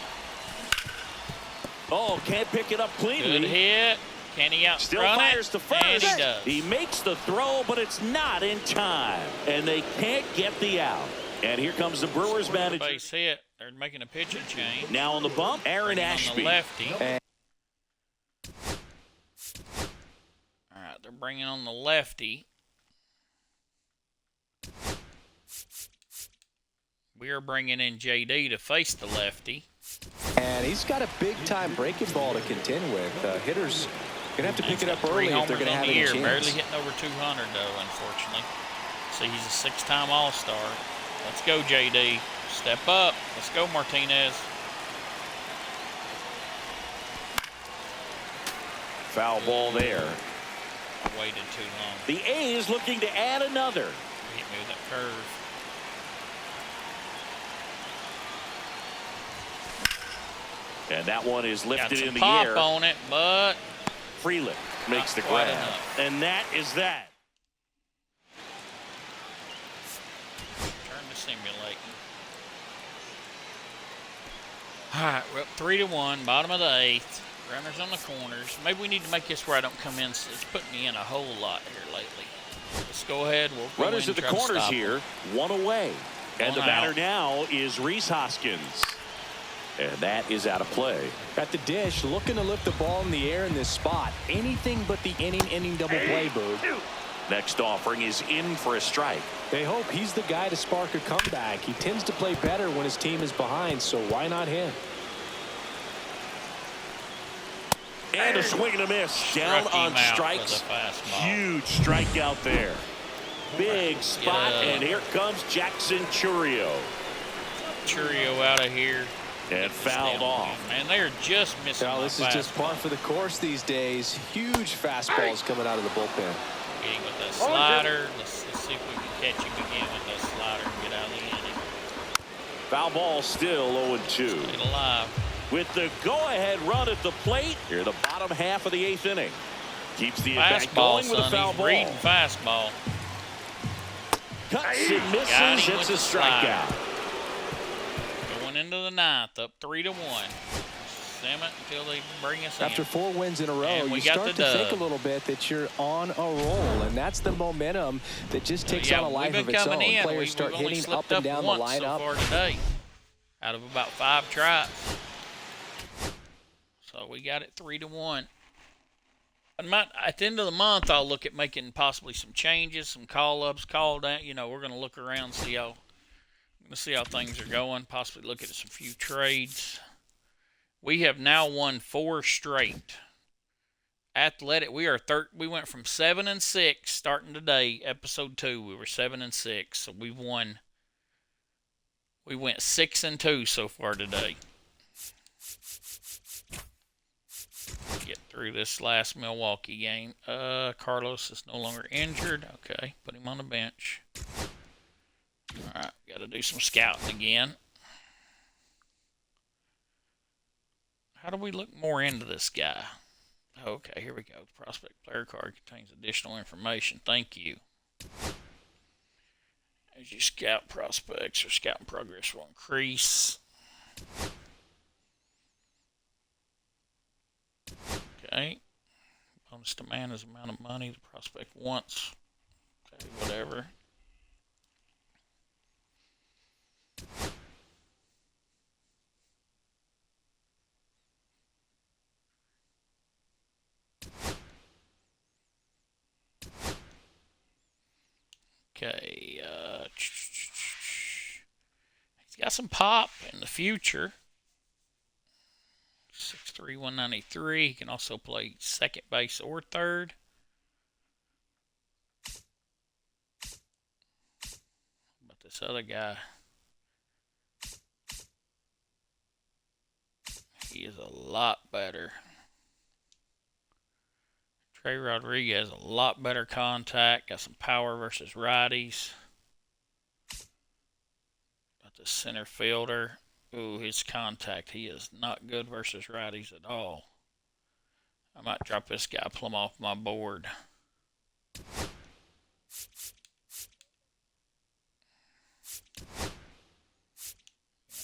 Oh, can't pick it up cleanly. Good hit. Can he outrun it? Still fires to first. And he does. He makes the throw, but it's not in time. And they can't get the out. And here comes the Brewers manager. Base hit. They're making a pitching change. Now on the bump, Aaron Ashby. On the lefty. All right, they're bringing on the lefty. We are bringing in JD to face the lefty. And he's got a big-time breaking ball to contend with. Hitters going to have to pick it up early if they're going to have any chance. Barely hitting over 200, though, unfortunately. See, he's a 6-time All-Star. Let's go, JD. Step up. Let's go, Martinez. Foul ball there. I waited too long. The A's looking to add another. Hit me with that curve. And that one is lifted in the pop air. On it, but Freeland makes the grab. And that is that. Turn to simulating. All right, we're up 3-1, bottom of the 8th. Runners on the corners. Maybe we need to make this where I don't come in. It's putting me in a whole lot here lately. Let's go ahead. We'll go Runners at the corners here, one away. And the batter now is Rhys Hoskins. And that is out of play. At the dish, looking to lift the ball in the air in this spot. Anything but the inning double play, Boo. Next offering is in for a strike. They hope he's the guy to spark a comeback. He tends to play better when his team is behind, so why not him? And a swing and a miss. Down on strikes. Huge strikeout there. Big spot, and here comes Jackson Chourio. Chourio out of here. And fouled off. And they're just missing. Now, this is just par for the course these days. Huge fastballs coming out of the bullpen. Getting with that slider. Let's see if we can catch him again with that slider and get out of the inning. Foul ball still 0-2. Stayed alive. With the go-ahead run at the plate here, the bottom half of the 8th inning. Keeps the at-bat going with a foul ball. Reading fastball. Cuts and misses. It's a strikeout. Going into the 9th, up 3-1. Sim it until they bring us in. After 4 wins in a row, you start to think a little bit that you're on a roll, and that's the momentum that just takes on a life of its own. Players start hitting up and down the lineup. So far today, out of about 5 tries. So we got it 3-1. At the end of the month, I'll look at making possibly some changes, some call-ups, call-down. You know, we're going to look around, see how things are going, possibly look at some few trades. We have now won 4 straight. Athletic, we went from 7-6 starting today, episode 2. We were 7-6, so we went 6-2 so far today. Get through this last Milwaukee game. Carlos is no longer injured. Okay, put him on the bench. All right, got to do some scouting again. How do we look more into this guy? Okay, here we go. The prospect player card contains additional information. Thank you. As you scout prospects, your scouting progress will increase. Okay. Bonus demand is the amount of money the prospect wants. Okay, whatever. Okay, he's got some pop in the future. 6'3", 193. He can also play second base or third. But this other guy, he is a lot better. Trey Rodriguez, a lot better contact. Got some power versus righties. Got the center fielder. Ooh, his contact. He is not good versus righties at all. I might drop this guy plumb off my board.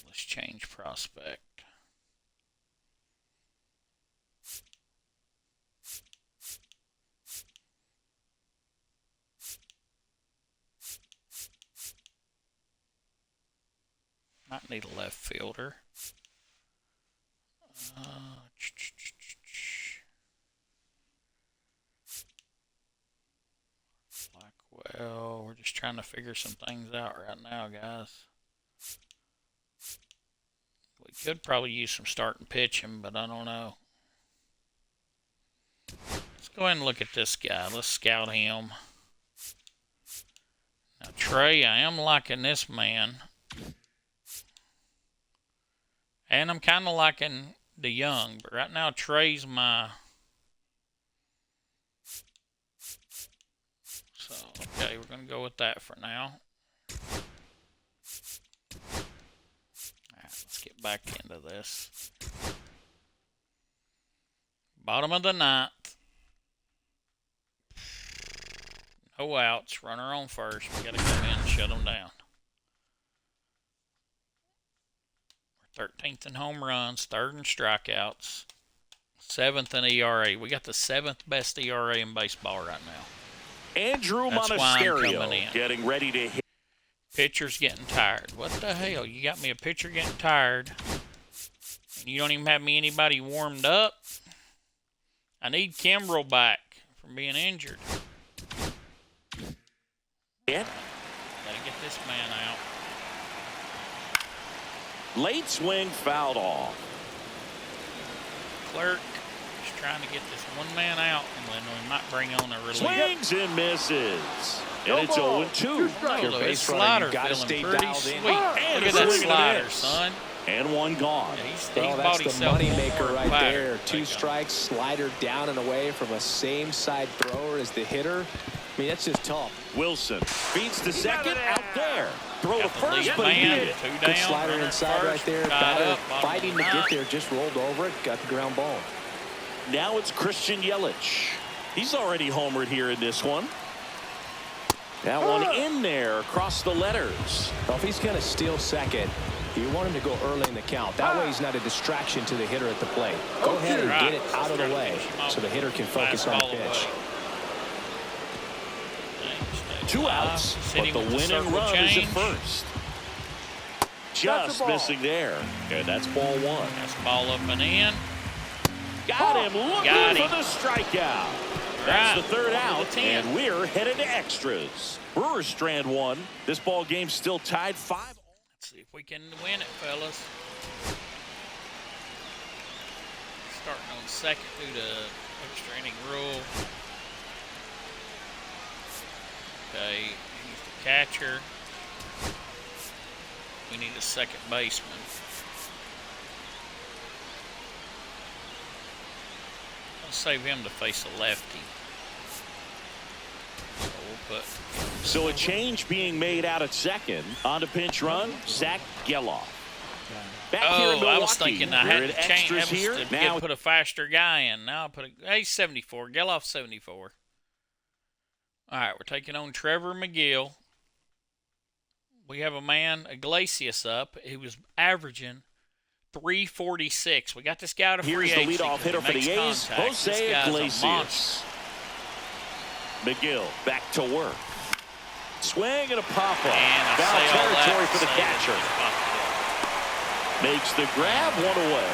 Let's change prospect. Might need a left fielder. Blackwell. We're just trying to figure some things out right now, guys. We could probably use some starting pitching, but I don't know. Let's go ahead and look at this guy. Let's scout him. Now, Trey, I am liking this man. And I'm kind of liking the young, but right now Trey's my... So, okay, we're going to go with that for now. Alright, let's get back into this. Bottom of the ninth. No outs. Runner on first. We got to come in and shut them down. 13th in home runs, 3rd in strikeouts, 7th in ERA. We got the 7th best ERA in baseball right now. Andrew Monasterio getting ready to hit. Pitcher's getting tired. What the hell? You got me a pitcher getting tired, and you don't even have me anybody warmed up? I need Kimbrel back from being injured. Yeah. Gotta get this man out. Late swing fouled off. Clerk is trying to get this one man out, and then we might bring on a relief. Swings and misses. And it's 0-2. No, his slider feeling pretty sweet. Look at that slider, son. And one gone. Yeah, he's that's the money maker right there. 2 There strikes, slider down and away from a same side thrower as the hitter. I mean, that's just tough. Wilson feeds to second, out there. Throw to first, but he man, did. Good slider inside right there. Batter fighting to get there, just rolled over it, got the ground ball. Now it's Christian Yelich. He's already homered here in this one. That one in there across the letters. Well, if he's going to steal second, you want him to go early in the count. That way he's not a distraction to the hitter at the plate. Go ahead and get it out of the way so the hitter can focus on the pitch. 2 outs, but the winning run is at first. Just missing there. And that's ball 1. That's ball up and in. Got him looking for the strikeout. That's the 3rd out, and we're headed to extras. Brewers strand 1. This ball game's still tied 5. Let's see if we can win it, fellas. Starting on second due to extra inning rule. Okay, he's the catcher. We need a second baseman. I'll save him to face a lefty. So we'll put. So a change being made out at second. On to pinch run, Zach Geloff. Back here in Milwaukee. I was thinking I had to change now put a faster guy in. Now I put he's 74. Geloff 74. All right, we're taking on Trevor McGill. We have a man, Iglesias, up. He was averaging .346. We got this guy to free agency. Here's the leadoff hitter for the A's, Jose Iglesias. McGill back to work. Swing and a pop-up. Foul territory for the catcher. Makes the grab, 1 away.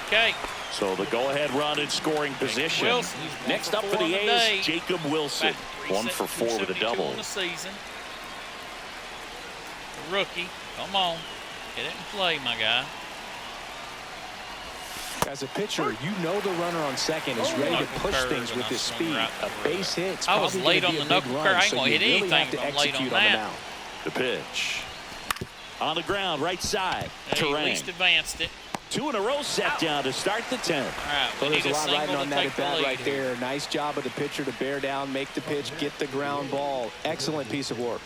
Okay. So the go-ahead run in scoring position. Next up for the A's, Jacob Wilson. 1 for 4 with a double. On the season. The rookie. Come on. Get it in play, my guy. As a pitcher, you know the runner on second is ready to push things with his speed. A base hit. I was late on the knuckle curve. I ain't going to hit anything if I'm late on that. The pitch. On the ground, right side. He at least advanced it. 2 in a row set down to start the 10th. All right, so there's a lot riding on that at bat right there. Nice job of the pitcher to bear down, make the pitch, get the ground ball. Excellent piece of work.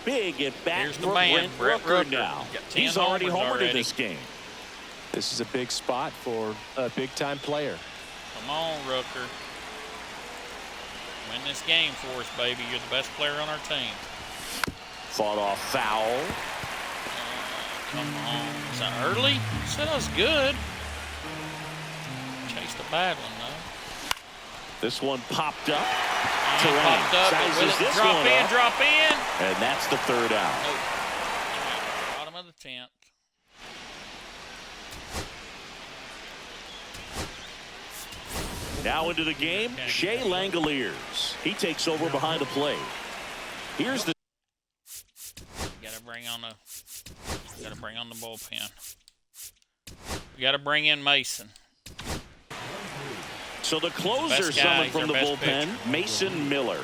big at bat Here's the for man, Brent Brett Rooker now. Got 10 He's already homers homered in this game. This is a big spot for a big-time player. Come on, Rooker. Win this game for us, baby. You're the best player on our team. Fought off foul. Come on. Is that early? You said I was good. Chased a bad one, though. This one popped up. Popped up, and will it drop in, drop in? And that's the third out. Nope. Bottom of the 10th. Now into the game, Shea Langoliers. He takes over behind the plate. Here's the. Gotta bring on the bullpen. We gotta bring in Mason. So the closer summoned from the bullpen, Mason Miller.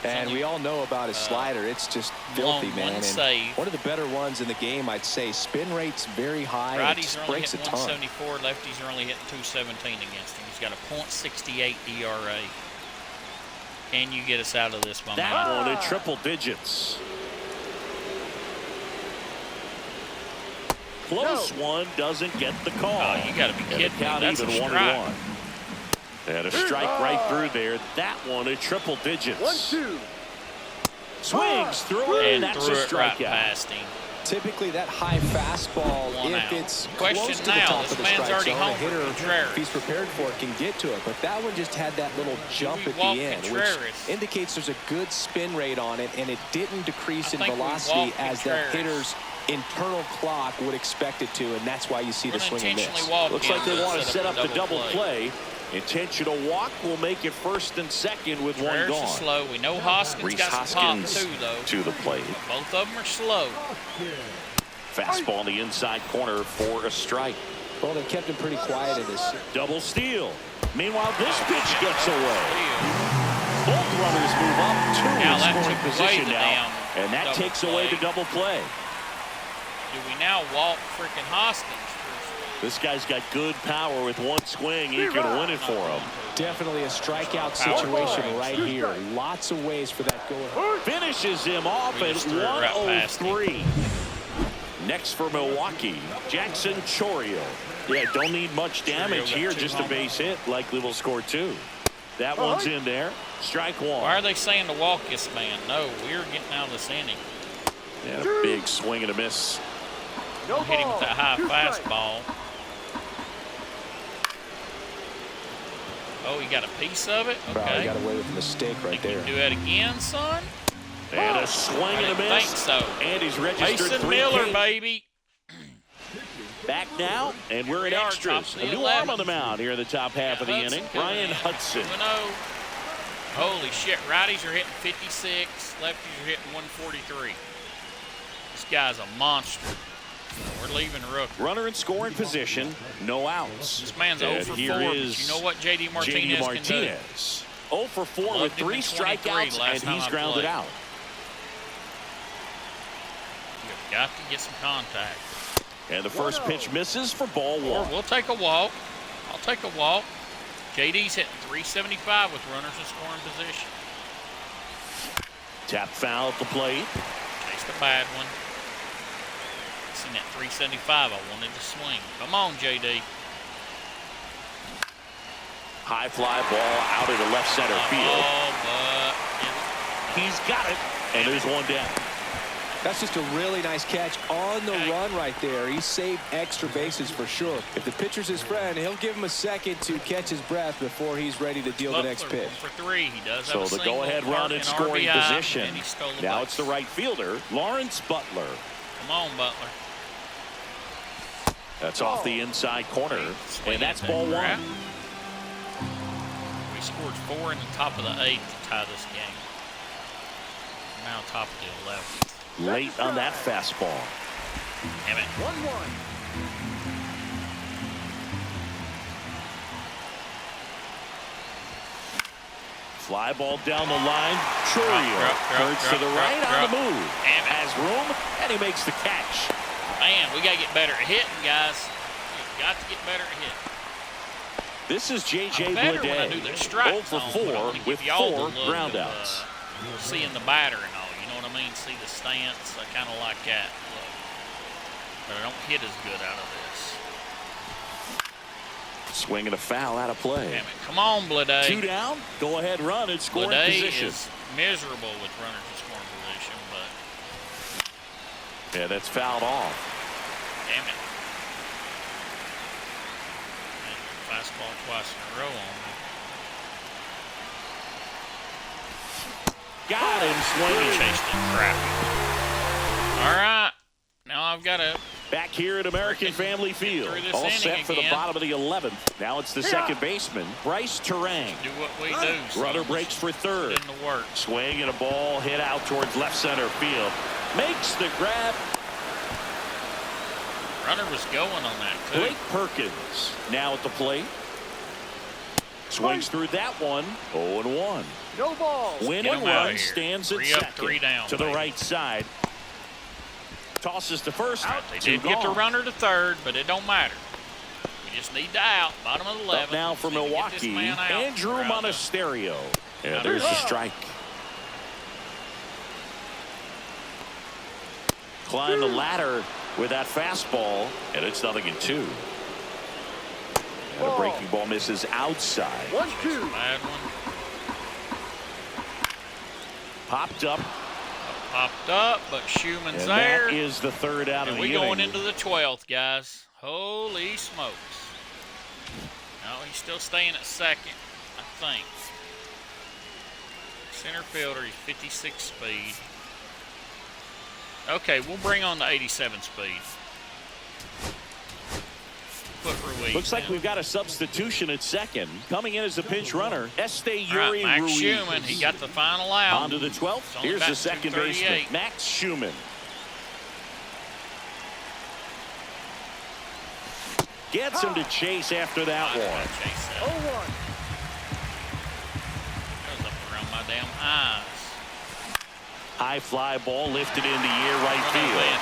And we all know about his slider. It's just filthy, man. And save. One of the better ones in the game, I'd say. Spin rate's very high. Righties are only breaks hitting a ton. 174. Lefties are only hitting 217 against him. He's got a .68 ERA. Can you get us out of this, my man? That one at triple digits. Close one doesn't get the call. Oh, you got to be kidding me. That's a strike. 1-1. And a strike right through there. That one at triple digits. 1-2. Swings through it, and that's a strikeout. Right past him. Typically, that high fastball, if it's close to the top of the strike zone, a hitter, if he's prepared for it, can get to it. But that one just had that little jump at the end, which indicates there's a good spin rate on it, and it didn't decrease in velocity as the hitter's internal clock would expect it to, and that's why you see the swing and miss. Looks like they want to set up the double play. Intentional walk will make it first and second with one gone. Slow. We know Hoskins got some pop too, though. To the plate. Both of them are slow. Fastball in the inside corner for a strike. Well, they kept him pretty quiet in this. Double steal. Meanwhile, this pitch gets away. Both runners move up to the scoring position now, and that takes away the double play. Do we now walk freaking Hoskins? This guy's got good power. With one swing, he can win it for him. Definitely a strikeout situation right here. Lots of ways for that goal. Finishes him off at 103. Next for Milwaukee, Jackson Chourio. Yeah, don't need much damage here, just a base hit. Likely will score 2. That one's in there. Strike 1. Why are they saying to walk this man? No, we're getting out of this inning. Yeah, a big swing and a miss. Hit him with that high fastball. Oh, he got a piece of it? Okay. Probably got away with a mistake right there. Do that again, son? And a swing and a miss. I think so. And he's registered Mason 3K. Miller, baby. Back now, and we're in extras. A new arm on the mound here in the top half of the inning. Ryan Hudson. 2-0. Holy shit, righties are hitting 56, lefties are hitting 143. This guy's a monster. We're leaving Rook. Runner in scoring position, no outs. This man's 0 for 4. You know what J.D. Martinez can do? 0 for 4 with 3 strikeouts, and he's grounded out. You've got to get some contact. And the first pitch misses for ball 1. We'll take a walk. I'll take a walk. JD's hitting 375 with runners in scoring position. Tap foul at the plate. Takes the bad one. Seen that 375. I wanted to swing. Come on, JD. High fly ball out into left center field. But he's got it, and there's one down. That's just a really nice catch on the run right there. He saved extra bases for sure. If the pitcher's his friend, he'll give him a second to catch his breath before he's ready to deal the next pitch. 1 for 3. He does so have the go-ahead run in scoring RBI, position. Now it's the right fielder, Lawrence Butler. Come on, Butler. That's off the inside corner, and that's ball 1. We scored 4 in the top of the 8th to tie this game. Now top of the 11th. Late on that fastball. Damn it. 1-1. Fly ball down the line. Chourio turns to the right on the move. Has room, and he makes the catch. Man, we got to get better at hitting, guys. We've got to get better at hitting. This is J.J. Blade. 0 for 4 with 4 groundouts. Seeing the batter and all, you know what I I mean? See the stance? I kind of like that look. But I don't hit as good out of this. Swing and a foul out of play. Damn it. Come on, Blade. 2 down. Go ahead, run and scoring position. Is miserable with runners in scoring position, but. Yeah, that's fouled off. Damn it. Fastball twice in a row on me. Got him swinging. Chased it crappy. All right. Now I've got to. Back here at American Family Field. All set for the bottom of the 11th. Now it's the second baseman, Bryce Terang. Do what we do. Runner breaks for third. In the work. Swing and a ball hit out towards left center field. Makes the grab. Runner was going on that, too. Blake Perkins now at the plate. Swings through that one. 0-1. No ball. Winning run stands at second. 3 down, to the right side. Tosses to first. Out. They did get the runner to third, but it don't matter. We just need to out. Bottom of the 11th. Up now for Milwaukee, Andrew Monasterio. And there's a strike. Climb the ladder with that fastball, and it's 0-2. And a breaking ball misses outside. 1-2. Bad one. Popped up. Popped up, but Schumann's and there. That is the third out of the inning. We're going into the 12th, guys. Holy smokes. No, he's still staying at second, I think. Center fielder, he's 56 speed. Okay, we'll bring on the 87 speed. Put Ruiz Looks like in. we've got a substitution at second. Coming in as a pinch runner, Yuri Max Ruiz. Schumann, he got the final out. On to the 12th. Here's the second baseman, Max Schumann. Gets him to chase after that one. Chase that. 0-1. That was up around my damn eyes. High fly ball lifted in the air right field.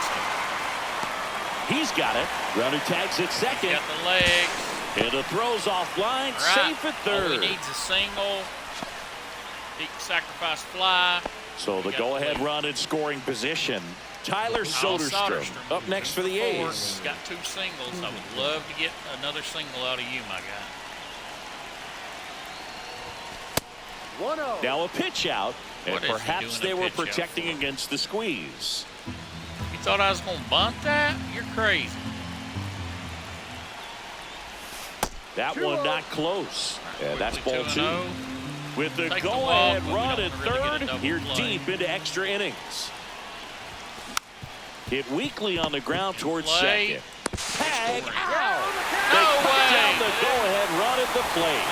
He's got it. Runner tags at second. Got the legs. And the throw's offline. Right. Safe at third. All he needs a single. He can sacrifice fly. So the go-ahead run in scoring position. Tyler Soderstrom up next for the A's. He's got 2 singles. I would love to get another single out of you, my guy. 1-0. Now a pitch out, and What is he perhaps doing they a were pitch out protecting for? against the squeeze. You thought I was going to bunt that? You're crazy. That one not close. Yeah, that's ball 2. 2-0. With the Take the go-ahead walk, run but we at don't really get a third, double you're play. deep into extra innings. Hit weakly on the ground towards Play. second. Tag out. No They put way. down the go-ahead run at the plate.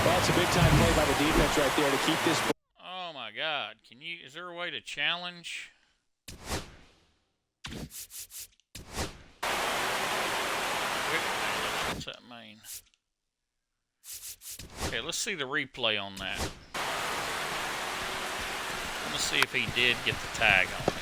That's a big-time play by the defense right there to keep this. Oh my God! Is there a way to challenge? What's that mean? Okay, let's see the replay on that. Let's see if he did get the tag on me.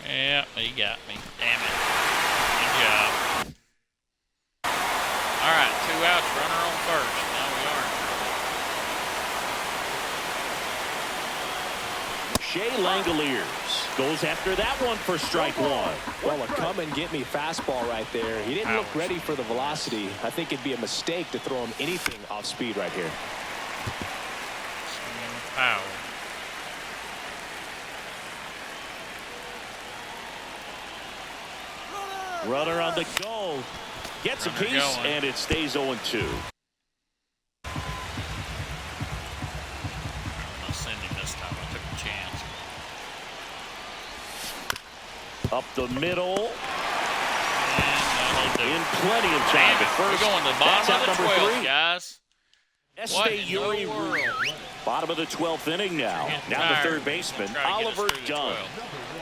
Yeah, he got me. Damn it. Good job. All right, 2 outs, runner on first. Now we are. Shea Langoliers goes after that one for strike 1. Well, a come-and-get-me fastball right there. He didn't look ready for the velocity. I think it'd be a mistake to throw him anything off speed right here. Power. Runner on the go. Gets a piece, and it stays 0-2. I'm not sending this time. I took a chance. Up the middle. And that'll do. In plenty of time. Damn it. First, We're going to the bottom of the 12th, guys. What in Yuri the world? Bottom of the 12th inning now. Now the third baseman, Oliver Dunn.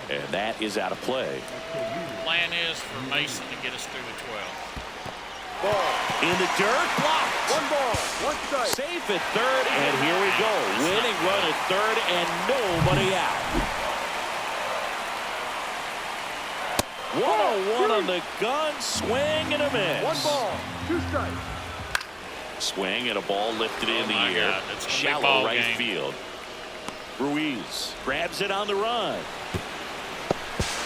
And that is out of play. Plan is for Mason to get us through the 12th. In the dirt, blocked. 1 ball, 1 strike. Safe at third, and here we go. Winning run at third, and nobody out. 1-1 on the gun, swing and a miss. 1 ball, 2 strikes. Swing and a ball lifted in the air. Shallow right field. Ruiz grabs it on the run.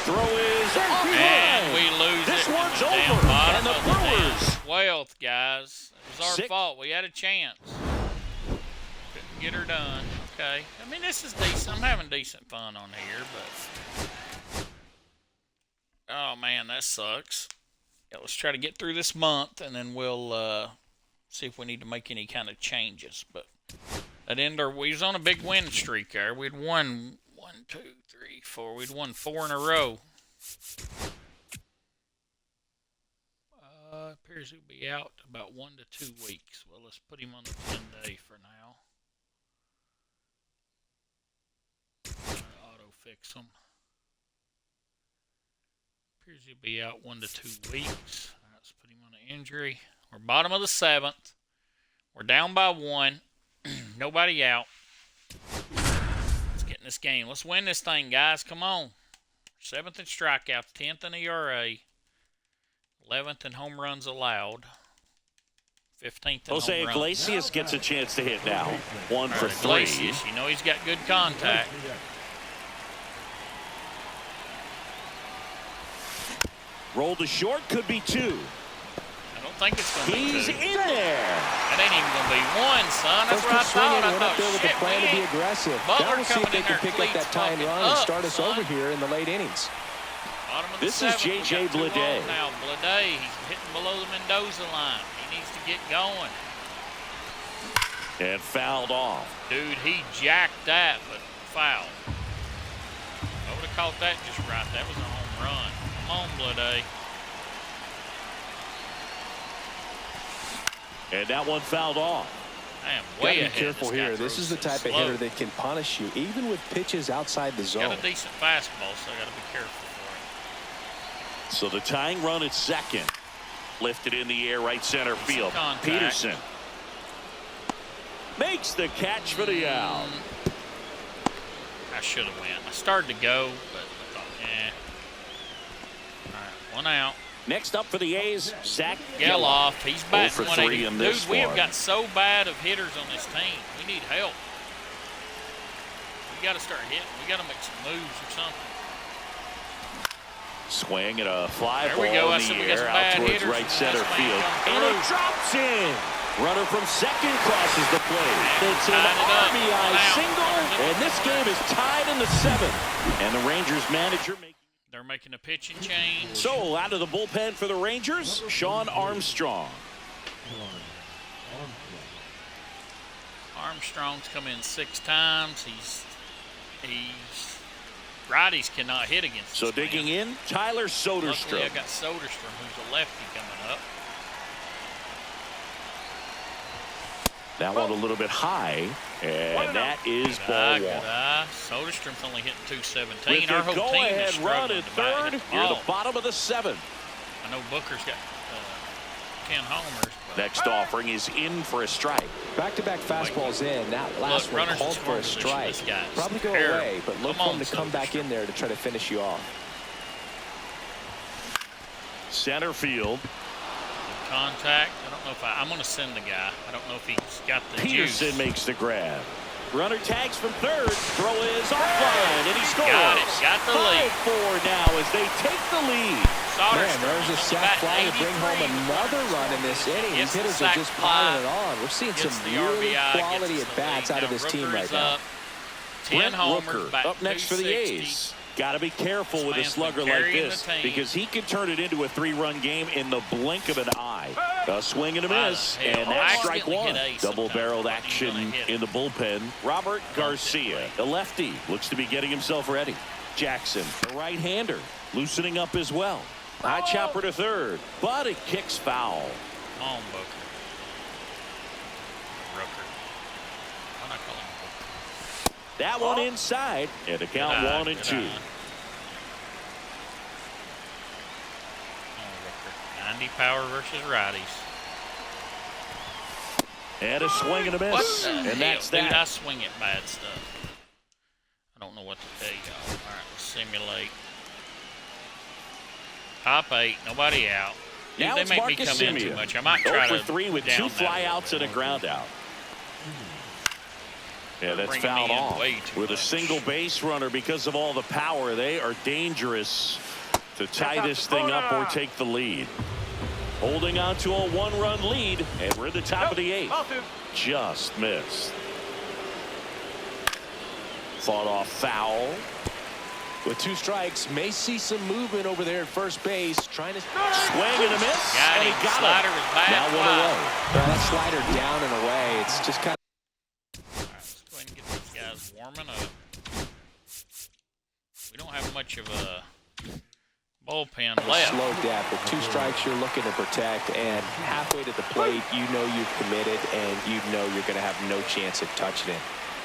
Throw is off the And line. we lose This it. one's In the damn over, bottom and the of damn Brewers. 12th, guys. It was our fault. We had a chance. Couldn't get her done. Okay. I mean, this is decent. I'm having decent fun on here, but... Oh, man, that sucks. Yeah, let's try to get through this month, and then we'll see if we need to make any kind of changes. But that we was on a big win streak there. We'd won 1, 2, 3, 4. We'd won 4 in a row. Appears he'll be out about 1 to 2 weeks. Well, let's put him on the 10-day for now. Auto fix him. Appears he'll be out 1 to 2 weeks. All right, let's put him on an injury. We're bottom of the 7th. We're down by 1. Nobody out. Let's get in this game. Let's win this thing, guys. Come on. 7th in strikeouts, 10th in ERA, 11th in home runs allowed, 15th in Jose home runs. Iglesias gets a chance to hit now. 1 for 3. Iglesias, you know he's got good contact. Roll to short, could be 2. I don't think it's going to be 2. He's in there. That ain't even going to be 1, son. That's what I thought. I thought, with a plan to be aggressive. Now we'll see if they can pick up that tying run and start us over here in the late innings. This is J.J. Bleday. Now, Bleday, he's hitting below the Mendoza line. He needs to get going. And fouled off. Dude, he jacked that, but foul. I would have caught that just right. That was a home run. Come on, Bleday. And that one fouled off. I am way ahead. Be careful here. This is the type of hitter that can punish you, even with pitches outside the zone. Got a decent fastball, so I got to be careful for it. So the tying run at second. Lifted in the air, right center field. Peterson makes the catch for the out. I should have went. I started to go, but I thought, All right, 1 out. Next up for the A's, Zach Geloff. He's batting 0 for 3 in this Dude, we have got so bad of hitters on this team. We need help. We got to start hitting. We got to make some moves or something. Swing and a fly there ball we go. in the air out towards right center field. And it drops in. Runner from second crosses the plate. It's an RBI single, and this game is tied in the 7th. And the Rangers manager they're making a pitching change. So out of the bullpen for the Rangers, Sean Armstrong. Armstrong's come in 6 times. Righties cannot hit against. So digging in, Tyler Soderstrom. Luckily, I got Soderstrom, who's a lefty, coming up. That one a little bit high, and that is ball 1. Soderstrom's only hitting 217. With our whole team is run at third, you're the bottom of the 7th. I know Booker's got 10 homers. Next offering is in for a strike. Back-to-back fastballs in. That last one called for a strike. Probably go away, but look for him to come back in there to try to finish you off. Center field. Contact. I don't know if I'm going to send the guy. I don't know if he's got the Peterson juice. Makes the grab. Runner tags from third. Throw is offline, and he scores. Got it. Got the lead. 5-4 now as they take the lead. Man, there's a sac fly to bring home another run in this inning. These hitters are just piling it on. We're seeing some really quality at bats out of this team right now. 10 homers, Rooker up next for the A's. Got to be careful with a slugger like this because he can turn it into a 3-run game in the blink of an eye. A swing and a miss, and that's strike 1. Double-barreled action in the bullpen. Robert Garcia, the lefty, looks to be getting himself ready. Jackson, the right-hander, loosening up as well. High chopper to third, but it kicks foul. Come on, Booker. Rooker. Why not call him Booker? That one inside, and the count 1 and 2. Oh, Rooker. Lefty power versus righties. And a swing and a miss. And that's that. Dude, I swing at bad stuff. I don't know what to tell y'all. All right, let's simulate. Top 8, nobody out. Dude, now they make me come in too much. I might try to 3 with 2 flyouts and a ground out. Yeah, that's fouled off with a single base runner because of all the power. They are dangerous to tie this thing up or take the lead. Holding on to a 1-run lead, and we're at the top of the 8th. Just missed. Fought off foul. With 2 strikes, may see some movement over there at first base. Trying to swing and a miss. And he got slider him. Is bad. Now 1 away. Well, that slider down and away. It's just kind of. All right, let's go ahead and get these guys warming up. We don't have much of a bullpen left. Slow dap, but 2 strikes you're looking to protect, and halfway to the plate, you know you've committed, and you know you're going to have no chance at touching it.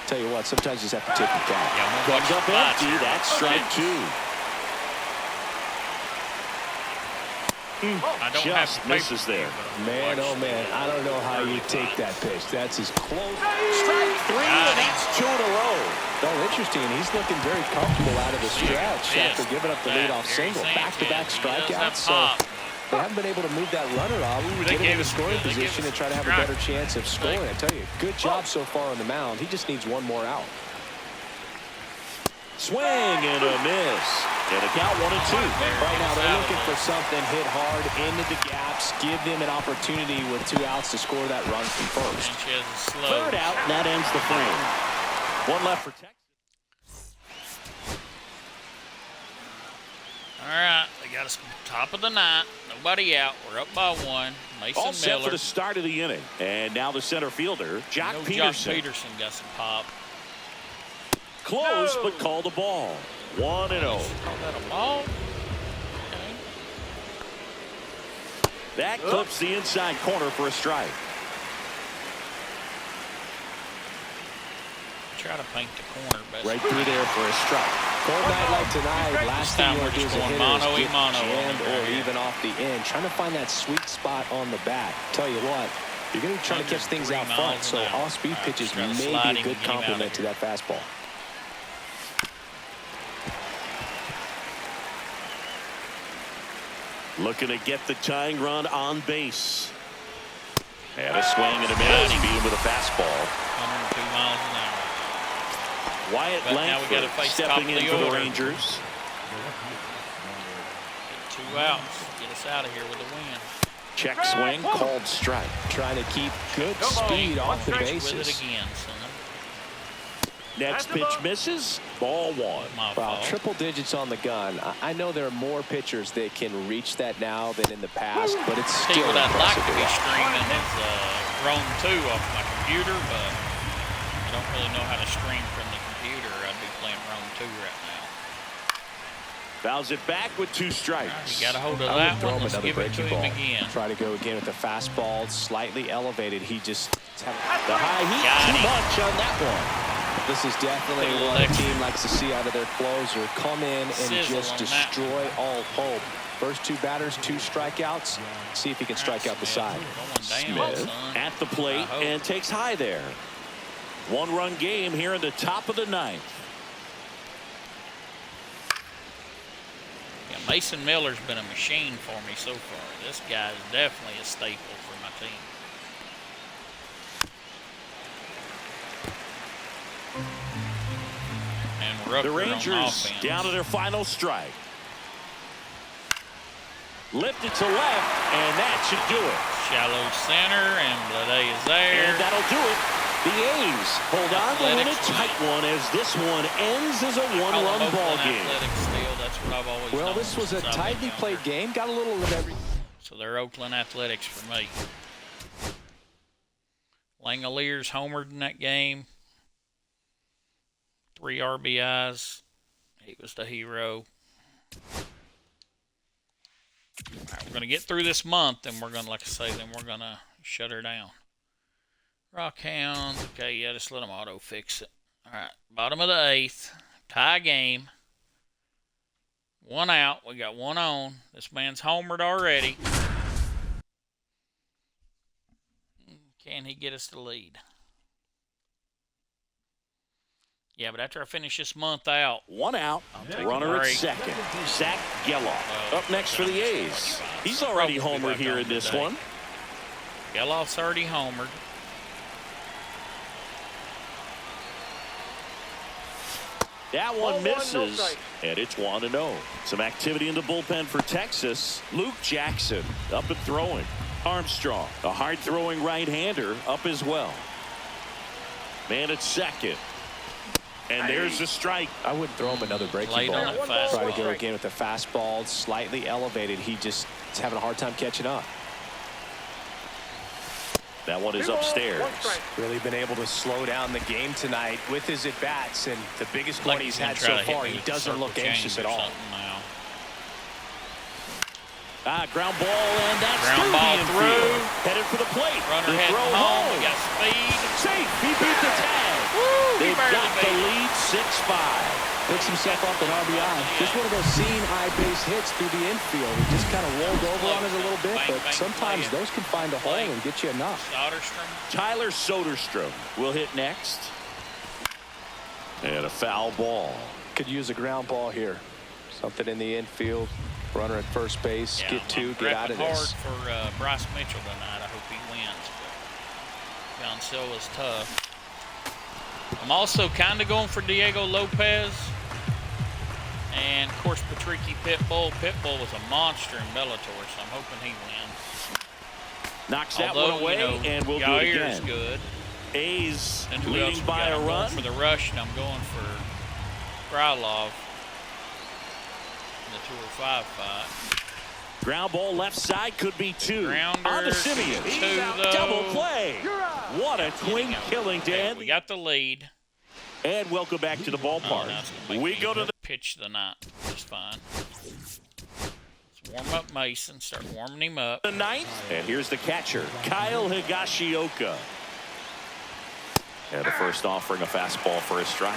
Tell you what, sometimes you just have to tip your cap. Yeah, comes up empty. That's strike 2. I don't just have misses there. Man, oh man, I don't know how you take that pitch. That's as close. Strike 3, and that's 2 in a row. Oh, interesting. He's looking very comfortable out of the stretch after giving up the leadoff single. Back-to-back strikeouts. So they haven't been able to move that runner off. Get him in a scoring position and try to have a better chance of scoring. I tell you, good job so far on the mound. He just needs 1 more out. Swing and a miss. And a count 1 and 2. Right now they're looking for something hit hard into the gaps. Give them an opportunity with 2 outs to score that run from first. Third out, and that ends the frame. 1 left for Texas. All right, they got us top of the 9th. Nobody out. We're up by 1. Mason All set Miller. for the start of the inning. And now the center fielder, Jock Peterson. Jock Peterson got some pop. Close, but called the ball. 1 and 0. Call that a ball? Okay. That clips the inside corner for a strike. Try to paint the corner better. Right through there for a strike. Cold night like tonight, last thing you want to do is a hitter get jammed or even off the end. Trying to find that sweet spot on the bat. Tell you what, you're going to try to catch things out front, so off-speed pitches may be a good complement to that fastball. Looking to get the tying run on base. And a swing and a miss. Beat him with a fastball. 102 miles an hour. Wyatt Langford stepping in for the Rangers. Get 2 outs. Get us out of here with a win. Check swing, called strike. Trying to keep good speed off the bases. With it again, son. Next pitch misses. Ball 1. Wow, triple digits on the gun. I know there are more pitchers that can reach that now than in the past, but it's still what I'd like impressive. to be streaming is Rome 2 off my computer, but I don't really know how to stream from the computer. I'd be playing Rome 2 right now. Fouls it back with 2 strikes. You got a hold of that one. Let's give it to him again. Try to go again with the fastball, slightly elevated. He just the high heat too much on that one. This is definitely what a team likes to see out of their closer. Come in and just destroy all hope. First 2 batters, 2 strikeouts. See if he can strike out the side. Smith at the plate and takes high there. 1-run game here in the top of the 9th. Yeah, Mason Miller's been a machine for me so far. This guy is definitely a staple for my team. The Rangers down to their final strike. Lifted to left, and that should do it. Shallow center, and Blade is there. And that'll do it. The A's hold on to win a tight one as this one ends as a 1-run ball game. That's what I've always known. This was a tightly played game. Got a little of everything. So they're Oakland Athletics for me. Langoliers homered in that game. 3 RBIs. He was the hero. All right, we're going to get through this month, and we're going to, like I say, then we're going to shut her down. Rockhounds. Okay, yeah, just let them auto-fix it. All right, bottom of the 8th. Tie game. 1 out. We got 1 on. This man's homered already. Can he get us the lead? Yeah, but after I finish this month out, 1 out. Runner at second. Zach Geloff up next for the A's. He's already homered here in this one. Geloff's already homered. That one misses, and it's 1-0. Some activity in the bullpen for Texas. Luke Jackson up and throwing. Armstrong, a hard-throwing right-hander, up as well. Man at second. And there's a strike. I wouldn't throw him another breaking ball. Try to go again with the fastball, slightly elevated. He just is having a hard time catching up. That one is upstairs. Really been able to slow down the game tonight with his at-bats, and the biggest one he's had so far, he doesn't look anxious at all. Ground ball, and that's ground ball through. Headed for the plate. Runner heading home. We got speed. Safe. He beat the tag. Woo, They've got the lead 6-5. Picks himself up an RBI. Yeah. Just one of those seeing eye base hits through the infield. He just kind of rolled over on it a little bit, but sometimes those can find a hole and get you enough. Tyler Soderstrom will hit next. And a foul ball. Could use a ground ball here. Something in the infield. Runner at first base. Yeah, get two. Get out of this. Hard for Bryce Mitchell tonight. I hope he wins. But John Silva's tough. I'm also kind of going for Diego Lopez. And, of course, Patricky Pitbull. Pitbull was a monster in Bellator, so I'm hoping he wins. Knocks that one away, and we'll do it again. Yair's good. A's And who leading else we by got? a I'm run. going for the rush, and I'm going for Krylov in the 205 fight. Ground ball left side could be 2. Grounder, on the Simeon. Double play. What a twin killing, Dan. We got the lead. And welcome back to the ballpark. We go to the pitch of the night. Just fine. Let's warm up Mason. Start warming him up. The ninth. And here's the catcher, Kyle Higashioka. And the first offering a fastball for a strike.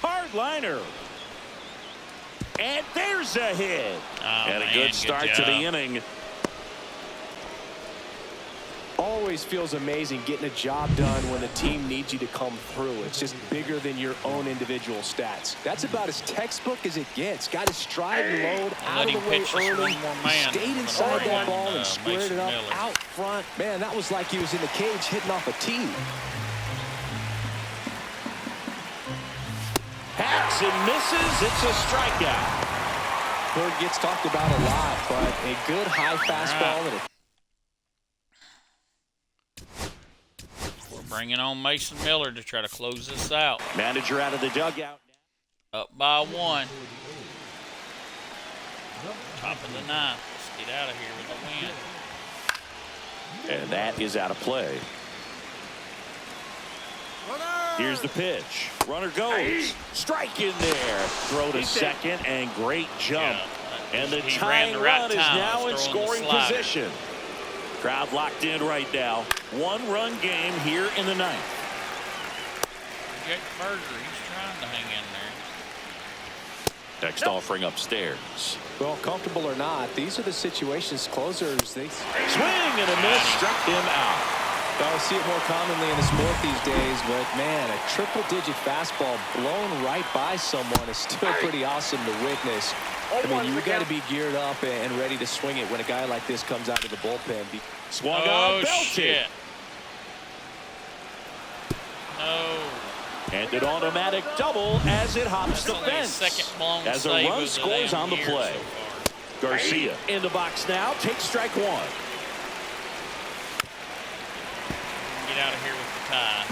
Hard liner. And there's a hit. And a good start to the inning. Always feels amazing getting a job done when the team needs you to come through. It's just bigger than your own individual stats. That's about as textbook as it gets. Got his stride and load out of the way early. He stayed inside that ball and squared it up out front. Man, that was like he was in the cage hitting off a tee. Hacks and misses. It's a strikeout. Bird gets talked about a lot, but a good high fastball and a Bringing on Mason Miller to try to close this out. Manager out of the dugout. Up by 1. Top of the 9th. Let's get out of here with a win. And that is out of play. Here's the pitch. Runner goes. Strike in there. Throw to second and great jump. And the tying run is now in scoring position. Crowd locked in right now. 1-run game here in the 9th. Jake Berger, he's trying to hang in there. Next offering upstairs. Well, comfortable or not, these are the situations closers. They swing and a miss, struck him out. I see it more commonly in the sport these days, but man, a triple-digit fastball blown right by someone is still pretty awesome to witness. I mean, you got to be geared up and ready to swing it when a guy like this comes out of the bullpen. Swung on, belted. Shit. No. And an automatic double as it hops the fence. As a run scores on the play. Garcia in the box now. Takes strike 1. Get out of here with the tie.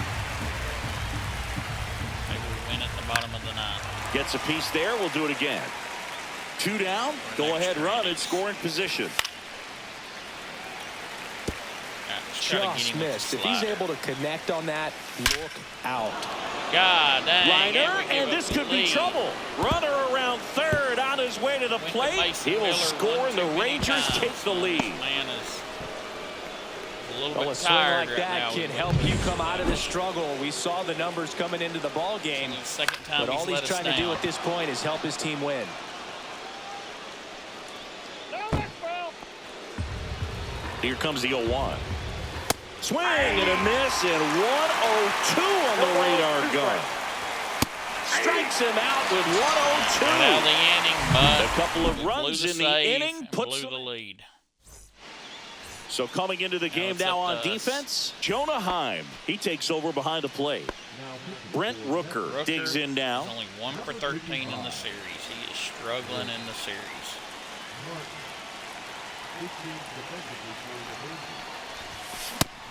Maybe we win at the bottom of the 9th. Gets a piece there. We'll do it again. 2 down. Go ahead run in scoring position. Just missed. If he's able to connect on that, look out. God dang. Liner, and this could be trouble. Runner around third on his way to the plate. He will score, and the Rangers take the lead. Man is a little Well, bit a swing tired like that can help you come out of the struggle. We saw the numbers coming into the ball game, but all he's trying to do at this point is help his team win. Here comes the 0-1. Swing and a miss, and 102 on the radar gun. Strikes him out with 102. Out of the inning, but a couple of runs in the inning puts the lead. So coming into the game now on defense, Jonah Heim. He takes over behind the plate. Brent Rooker digs in now. He's only 1 for 13 in the series. He is struggling in the series.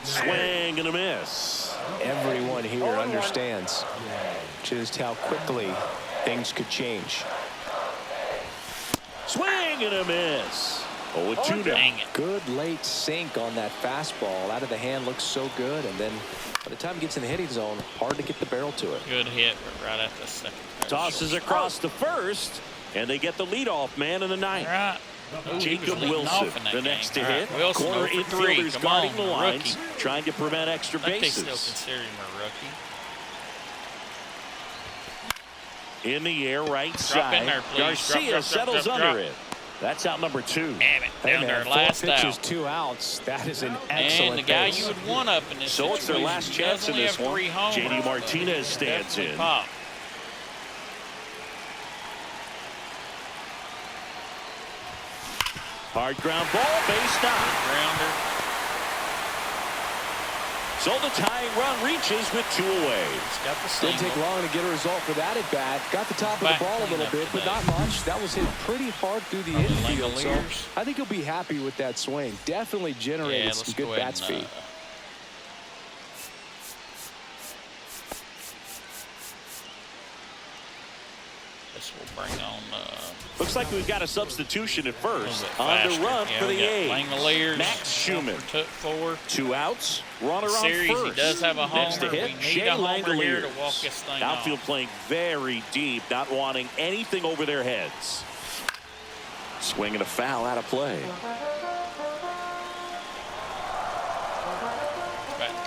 Swing and a miss. Everyone here understands just how quickly things could change. Swing and a miss. 0-2 down. Good late sink on that fastball. Out of the hand looks so good, and then by the time it gets in the hitting zone, hard to get the barrel to it. Good hit, but right at the second. Tosses across to first, and they get the leadoff man in the ninth. Right. Jacob Wilson, the next to hit. Wilson, corner infielders guarding the lines, rookie. trying to prevent extra bases. They still consider him a rookie. In the air, right Drop side. in there, please. Garcia settles under it. That's out number 2. Damn it, down there, last 4 pitches, out. 2 outs. That is an excellent And the guy base. you would want up in this So it's their situation. last chance in He does this only one. have 3 homers, JD Martinez but stands definitely in. pop. Hard ground ball, base knock. Grounder. So the tying run reaches with 2 away. He's got the Didn't take single. long to get a result for that at bat. Got the top of the Back ball a little cleanup bit, but today. not much. That was hit pretty hard through the Probably infield. So Langoliers. I think he'll be happy with that swing. Definitely generated Yeah, some let's good go bat ahead and, speed. This will bring on Looks like we've got a substitution at a first. little bit On faster. the run Yeah, for we the got A's. Langoliers, Max Schumann. 4. 2 outs. Runner on Series, first. he does have a homer. Next to hit, We need Shea a homer here to Langoliers. walk this thing Outfield off. playing very deep, not wanting anything over their heads. Swinging a foul out of play. About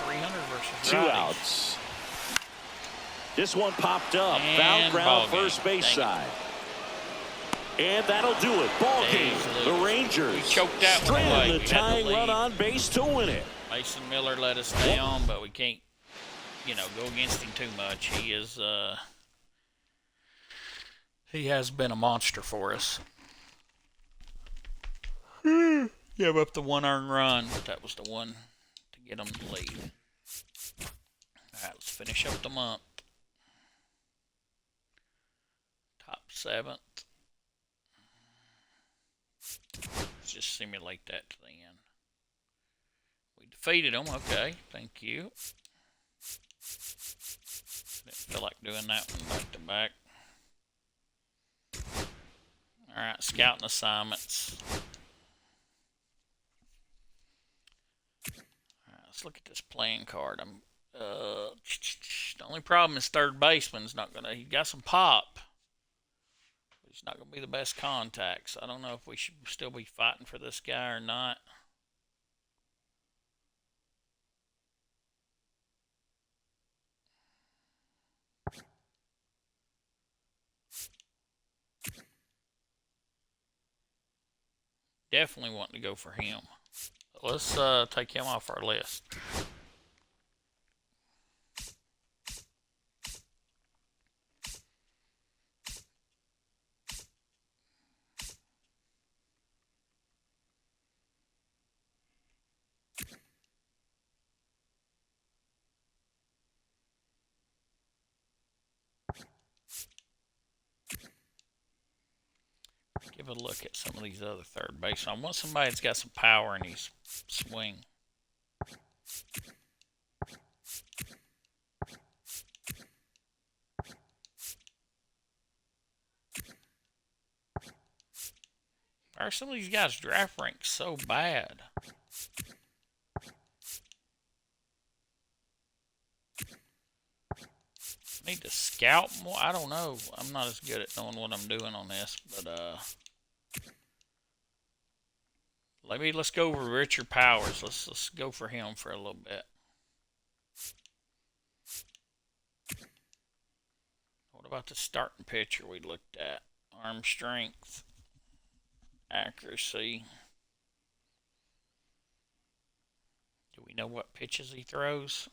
300 versus 2 righties. outs. This one popped up. And Foul ground ball first game. base Dang it. side. And that'll do it. Ball game. Days The lose. Rangers We choked that one away. strand We the had the tying run lead. on base to win it. Mason Miller let us down, but we can't, go against him too much. He is, he has been a monster for us. Gave up the 1 earned run, but that was the one to get him the lead. All right, let's finish up the month. Top 7th. Let's just simulate that to the end. We defeated them. Okay, thank you. Didn't feel like doing that one back to back. All right, scouting assignments. All right, let's look at this playing card. The only problem is third baseman's not gonna. He got some pop. He's not going to be the best contact, so I don't know if we should still be fighting for this guy or not. Definitely wanting to go for him. Let's take him off our list. Give a look at some of these other third basemen. I want somebody that's got some power in his swing. Why are some of these guys' draft ranks so bad? Need to scout more. I don't know. I'm not as good at knowing what I'm doing on this, but maybe let's go over Richard Powers. Let's go for him for a little bit. What about the starting pitcher we looked at? Arm strength, accuracy. Do we know what pitches he throws?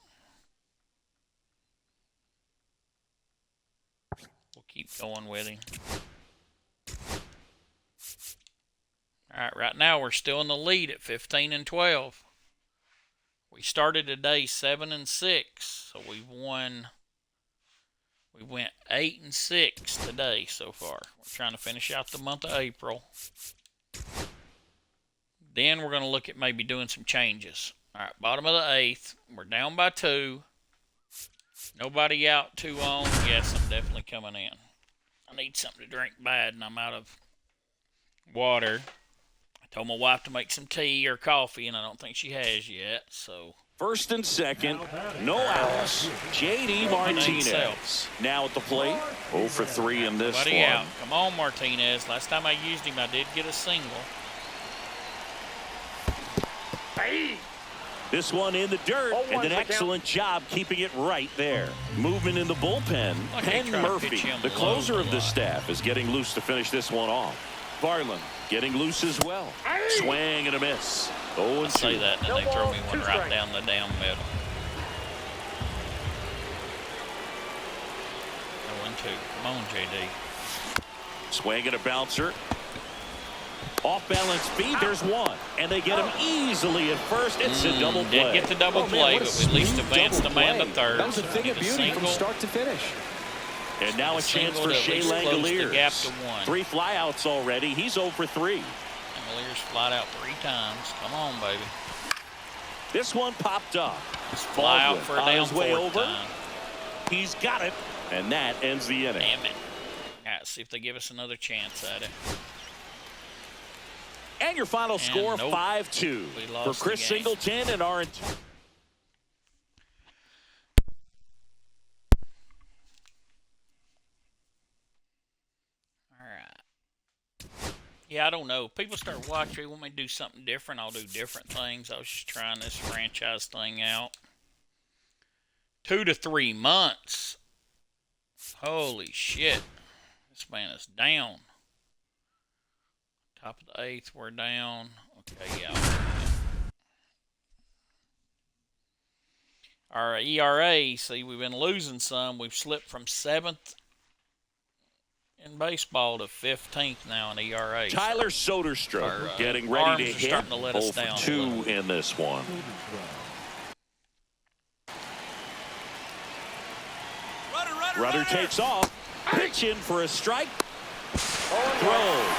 We'll keep going with him. All right, right now we're still in the lead at 15-12. We started today 7-6, so we went 8-6 today so far. We're trying to finish out the month of April. Then we're going to look at maybe doing some changes. All right, bottom of the 8th. We're down by 2. Nobody out, 2 on. Yes, I'm definitely coming in. I need something to drink bad, and I'm out of water. I told my wife to make some tea or coffee, and I don't think she has yet. So first and second, no outs. J.D. Martinez now at the plate. 0 for 3 in this Nobody one. Out. Come on, Martinez. Last time I used him, I did get a single. This one in the dirt, and an excellent job keeping it right there. Movement in the bullpen. Penn Murphy, the closer of the staff, is getting loose to finish this one off. Varland getting loose as well. Swing and a miss. 0-2. I say that, and then they throw me one right down the down middle. 0-2. Come on, JD. Swing and a bouncer. Off-balance speed, there's one. And they get him easily at first. It's a double play. Did get the double play, but we at least advanced the man to third. That was a thing of beauty from start to finish. And now a chance for Shea Langoliers. 3 flyouts already. He's 0 for 3. Langoliers flied out 3 times. Come on, baby. This one popped up. Fly out for a down way over. Time. He's got it. And that ends the inning. Damn it. All right, see if they give us another chance at it. And your final score, nope. 5-2 for Chris Singleton and our... Yeah, I don't know. People start watching. They want me to do something different. I'll do different things. I was just trying this franchise thing out. 2 to 3 months. Holy shit. This man is down. Top of the 8th, we're down. Okay, yeah. Our ERA, see, we've been losing some. We've slipped from 7th in baseball to 15th now in ERA. Tyler Soderstrom getting ready to hit. 0 for 2 in this one. Rudder takes off. Pitch in for a strike. Throw.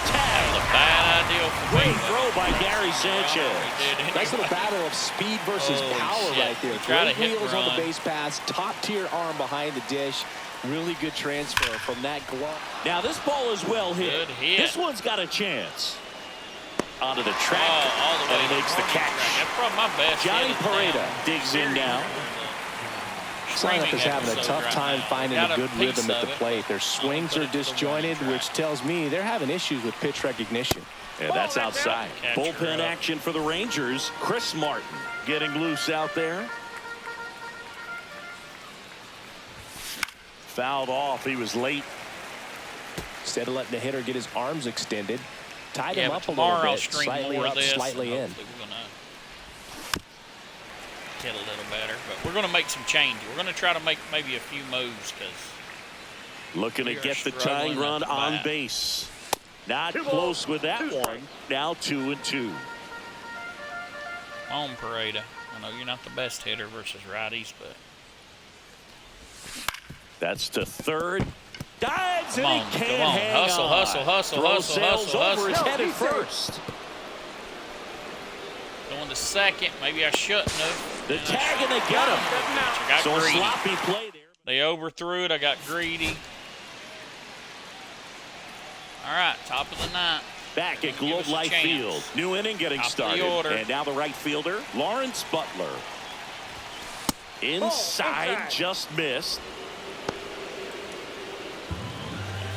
Tag. A bad idea for me. Great throw by Gary Sanchez. Nice little battle of speed versus power right there. Great wheels on the base pass. Top-tier arm behind the dish. Really good transfer from that glove. Now this ball is well hit. Good hit. This one's got a chance. Onto the track. All the way and makes the catch. That's probably my best. Johnny Pareda digs in now. Lineup is having a tough time finding a good rhythm at the plate. Their swings are disjointed, which tells me they're having issues with pitch recognition. And that's outside. Bullpen action for the Rangers. Chris Martin getting loose out there. Fouled off. He was late. Instead of letting the hitter get his arms extended, tied him up a little little bit. bit. Slightly up, slightly in. We're gonna get a little better, but we're going to make some changes. We're going to try to make maybe a few moves because looking to get the tying run on base. Not close with that one. Now 2-2. Come on, Pareda. I know you're not the best hitter versus righties, but that's to third. Dives and he can't hang hustle, on. Hustle. Over his head at first. Going to second. Maybe I shouldn't have. The tag and they get him. So a sloppy play there. They overthrew it. I got greedy. All right, top of the 9th. Back at Globe Life Field. New inning getting started. And now the right fielder, Lawrence Butler. Inside, just missed.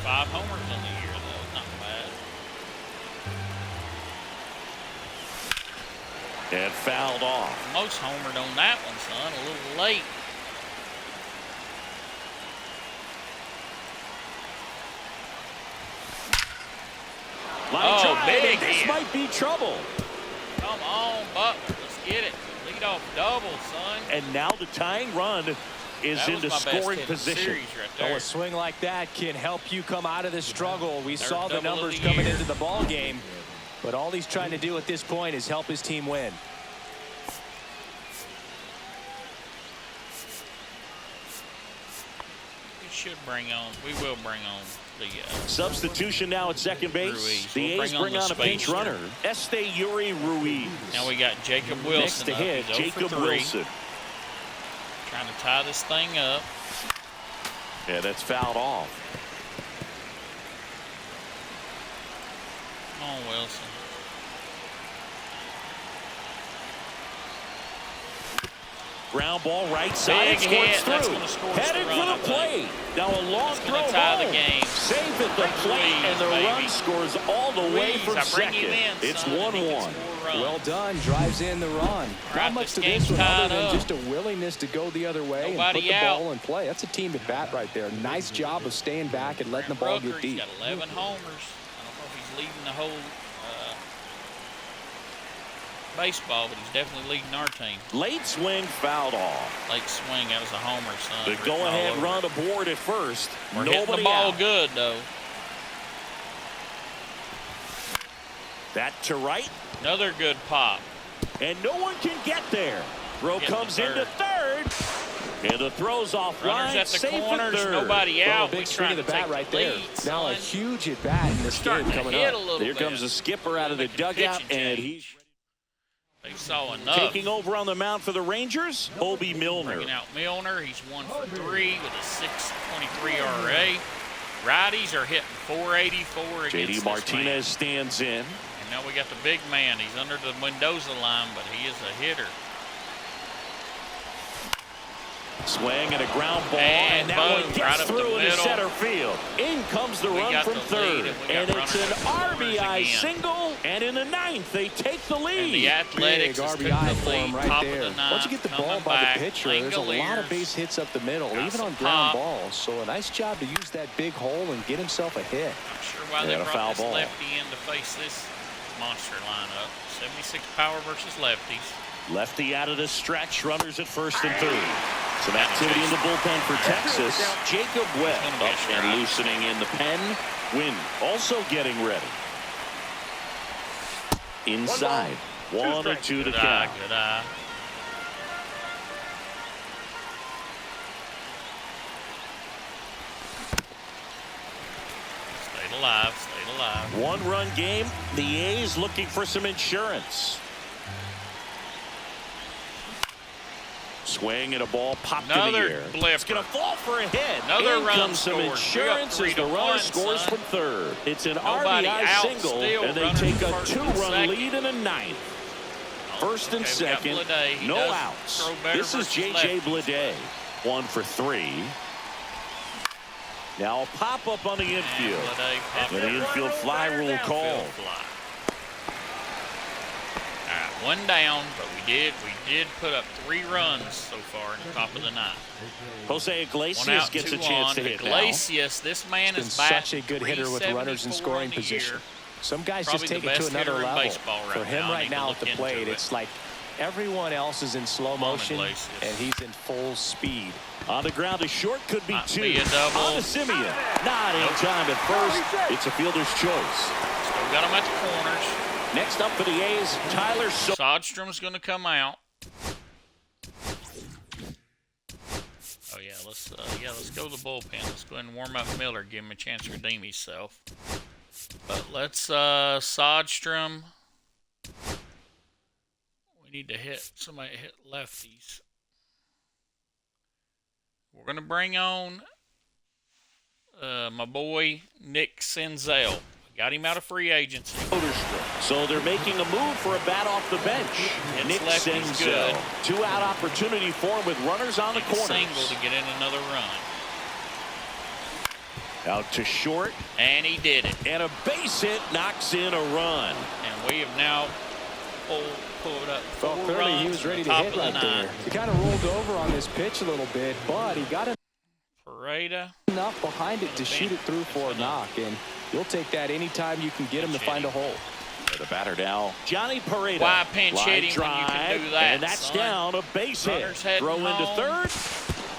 5 homers in the year, though. Not bad. And fouled off. Most homered on that one, son. A little late. Line drive, big. This might be trouble. Come on, Butler. Let's get it. Lead Leadoff double, son. And now the tying run is into scoring position. A swing like that can help you come out of the struggle. We saw the numbers coming into the ball game, but all he's trying to do at this point is help his team win. We will bring on the substitution now at second base. Ruiz. The A's bring on a pinch runner, Yuri Ruiz. Now we got Jacob Wilson. Next to hit, Jacob Wilson. Trying to tie this thing up. Yeah, that's fouled off. Come on, Wilson. Ground ball right side. Big hit. That's going to score. Headed for the plate. Now a long throw tie the game. Safe at the plate, and the run scores all the way from second. It's 1-1. Well done. Drives in the run. Not much to this one other than just a willingness to go the other way and put the ball in play. That's a team at bat right there. Nice job of staying back and letting the ball get deep. He's got 11 homers. I don't know if he's leading the whole baseball, but he's definitely leading our team. Late swing fouled off. Late swing, that was a homer, son. The go-ahead run aboard at first. We're hitting the ball good, though. That to right. Another good pop. And no one can get there. Throw comes into third. And the throw's offline. Runners at the corners, nobody out. Big swing of the bat right there. Now a huge at bat in this game coming up. Here comes the skipper out of the dugout, and he's they saw enough. Taking over on the mound for the Rangers, Obi Milner. Bringing out Milner. He's 1 for 3 with a 6.23 RA. Righties are hitting 484 against JD Martinez stands in. And now we got the big man. He's under the Mendoza line, but he is a hitter. Swing and a ground ball, and that one gets through into center field. In comes the run from third, and it's an RBI single, and in the ninth, they take the lead. And the Athletics big RBI for him right there. Once you get the ball by the pitcher, there's a lot of base hits up the middle, even on ground balls. So a nice job to use that big hole and get himself a hit. Not sure why they brought this lefty in to face this monster lineup. 76 power versus lefties. Lefty out of the stretch, runners at first and third. Some activity in the bullpen for Texas. Jacob Webb up and loosening in the pen. Wynn also getting ready. Inside. 1-2 to count. Good eye. Stayed alive. Stayed alive. One-run game. The A's looking for some insurance. Swing and a ball popped in the air. It's going to fall for a hit. Another run comes some insurance as the runner scores from third. It's an RBI single, and they take a 2-run lead in the ninth. First and second, no outs. This is J.J. Bleday. 1 for 3. Now a pop-up on the infield. And the infield fly rule call. One down, but we did put up 3 runs so far in the top of the ninth. Jose Iglesias gets a chance to hit Iglesias, this man is such a good hitter with runners in scoring position. Some guys just take it to another level. For him right now at the plate, it's like everyone else is in slow motion, and he's in full speed. On the ground, a short could be 2. Be a double. On to Simeon. Not in time at first. It's a fielder's choice. Still got him at the corners. Next up for the A's, Tyler Sodstrom's going to come out. Oh yeah, let's go to the bullpen. Let's go ahead and warm up Miller, give him a chance to redeem himself. But let's Sodstrom. We need to hit somebody to hit lefties. We're going to bring on my boy Nick Senzel. Got him out of free agency. So they're making a move for a bat off the bench. And Nick Senzel. 2-out opportunity for him with runners on the corners. Single to get in another run. Out to short. And he did it. And a base hit knocks in a run. And we have now pulled up 4 clearly runs. He was ready to hit right there. He kind of rolled over on this pitch a little bit, but he got enough behind it to shoot it through for a knock. And you'll take that anytime you can get him to find a hole. The batter now, Johnny Pareda. Why pinch hit him when you can do that, and that's son? down, a base hit. Throw into third.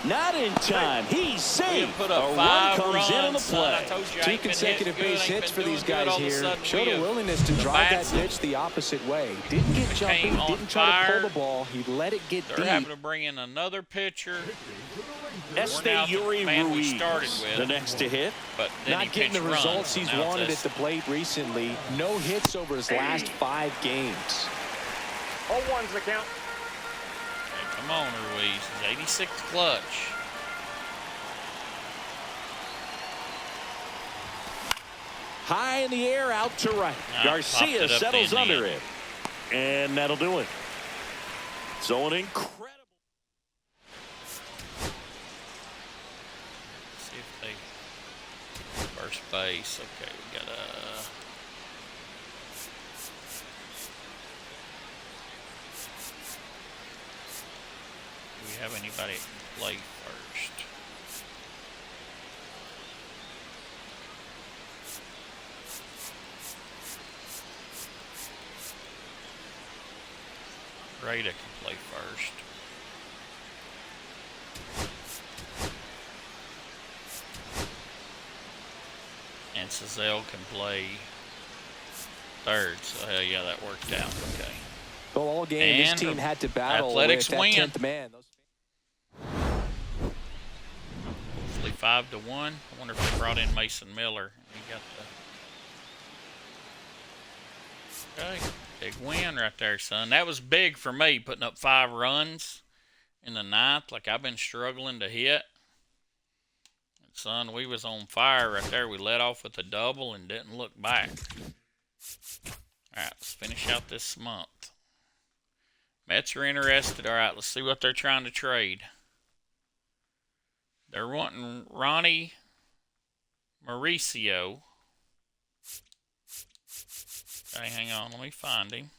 Not in time. He's safe. Put a up run 5 comes in on the play. Two consecutive base hits for these guys here. Showed a willingness to drive that pitch the opposite way. Didn't get jumping, didn't try to pull the ball. He let it get deep. They're having to bring in another pitcher. Yuri Ruiz, the next to hit. But not getting the results he's wanted at the plate recently. No hits over his last 5 games. 0-1's the count. Hey, come on, Ruiz. His 86th clutch. High in the air, out to right. Garcia settles under it. And that'll do it. So an incredible. See if they first base. Okay, we got do we have anybody that can play first? Rada can play first. And Cizelle can play third. So, hell yeah, that worked out. Okay. Well, all game, this team had to battle Athletics with that win. 10th man. Hopefully 5-1. I wonder if they brought in Mason Miller. He got the... Okay. Big win right there, son. That was big for me, putting up 5 runs in the 9th. Like, I've been struggling to hit. And, son, we was on fire right there. We let off with a double and didn't look back. All right, let's finish out this month. Mets are interested. All right, let's see what they're trying to trade. They're wanting Ronnie Mauricio. Okay, hang on. Let me find him.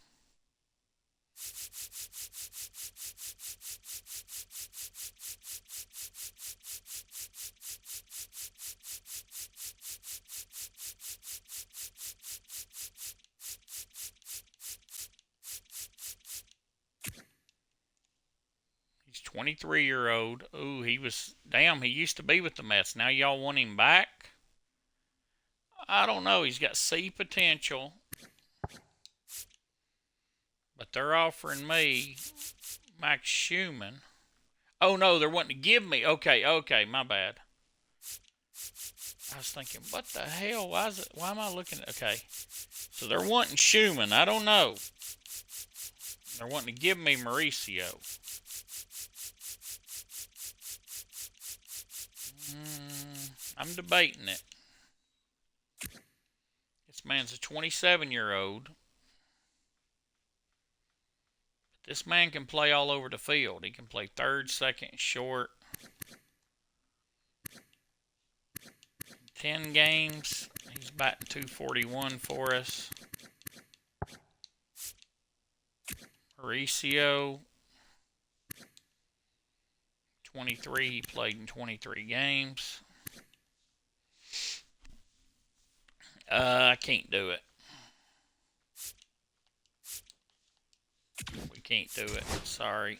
He's 23-year-old. Ooh, he was... Damn, he used to be with the Mets. Now y'all want him back? I don't know. He's got C potential. But they're offering me Max Schumann. Oh, no, they're wanting to give me. Okay, my bad. I was thinking, what the hell? Why am I looking at... Okay. So they're wanting Schumann. I don't know. They're wanting to give me Mauricio. I'm debating it. This man's a 27-year-old. This man can play all over the field. He can play third, second, short. 10 games. He's batting .241 for us. Mauricio. 23. He played in 23 games. I can't do it. We can't do it. Sorry.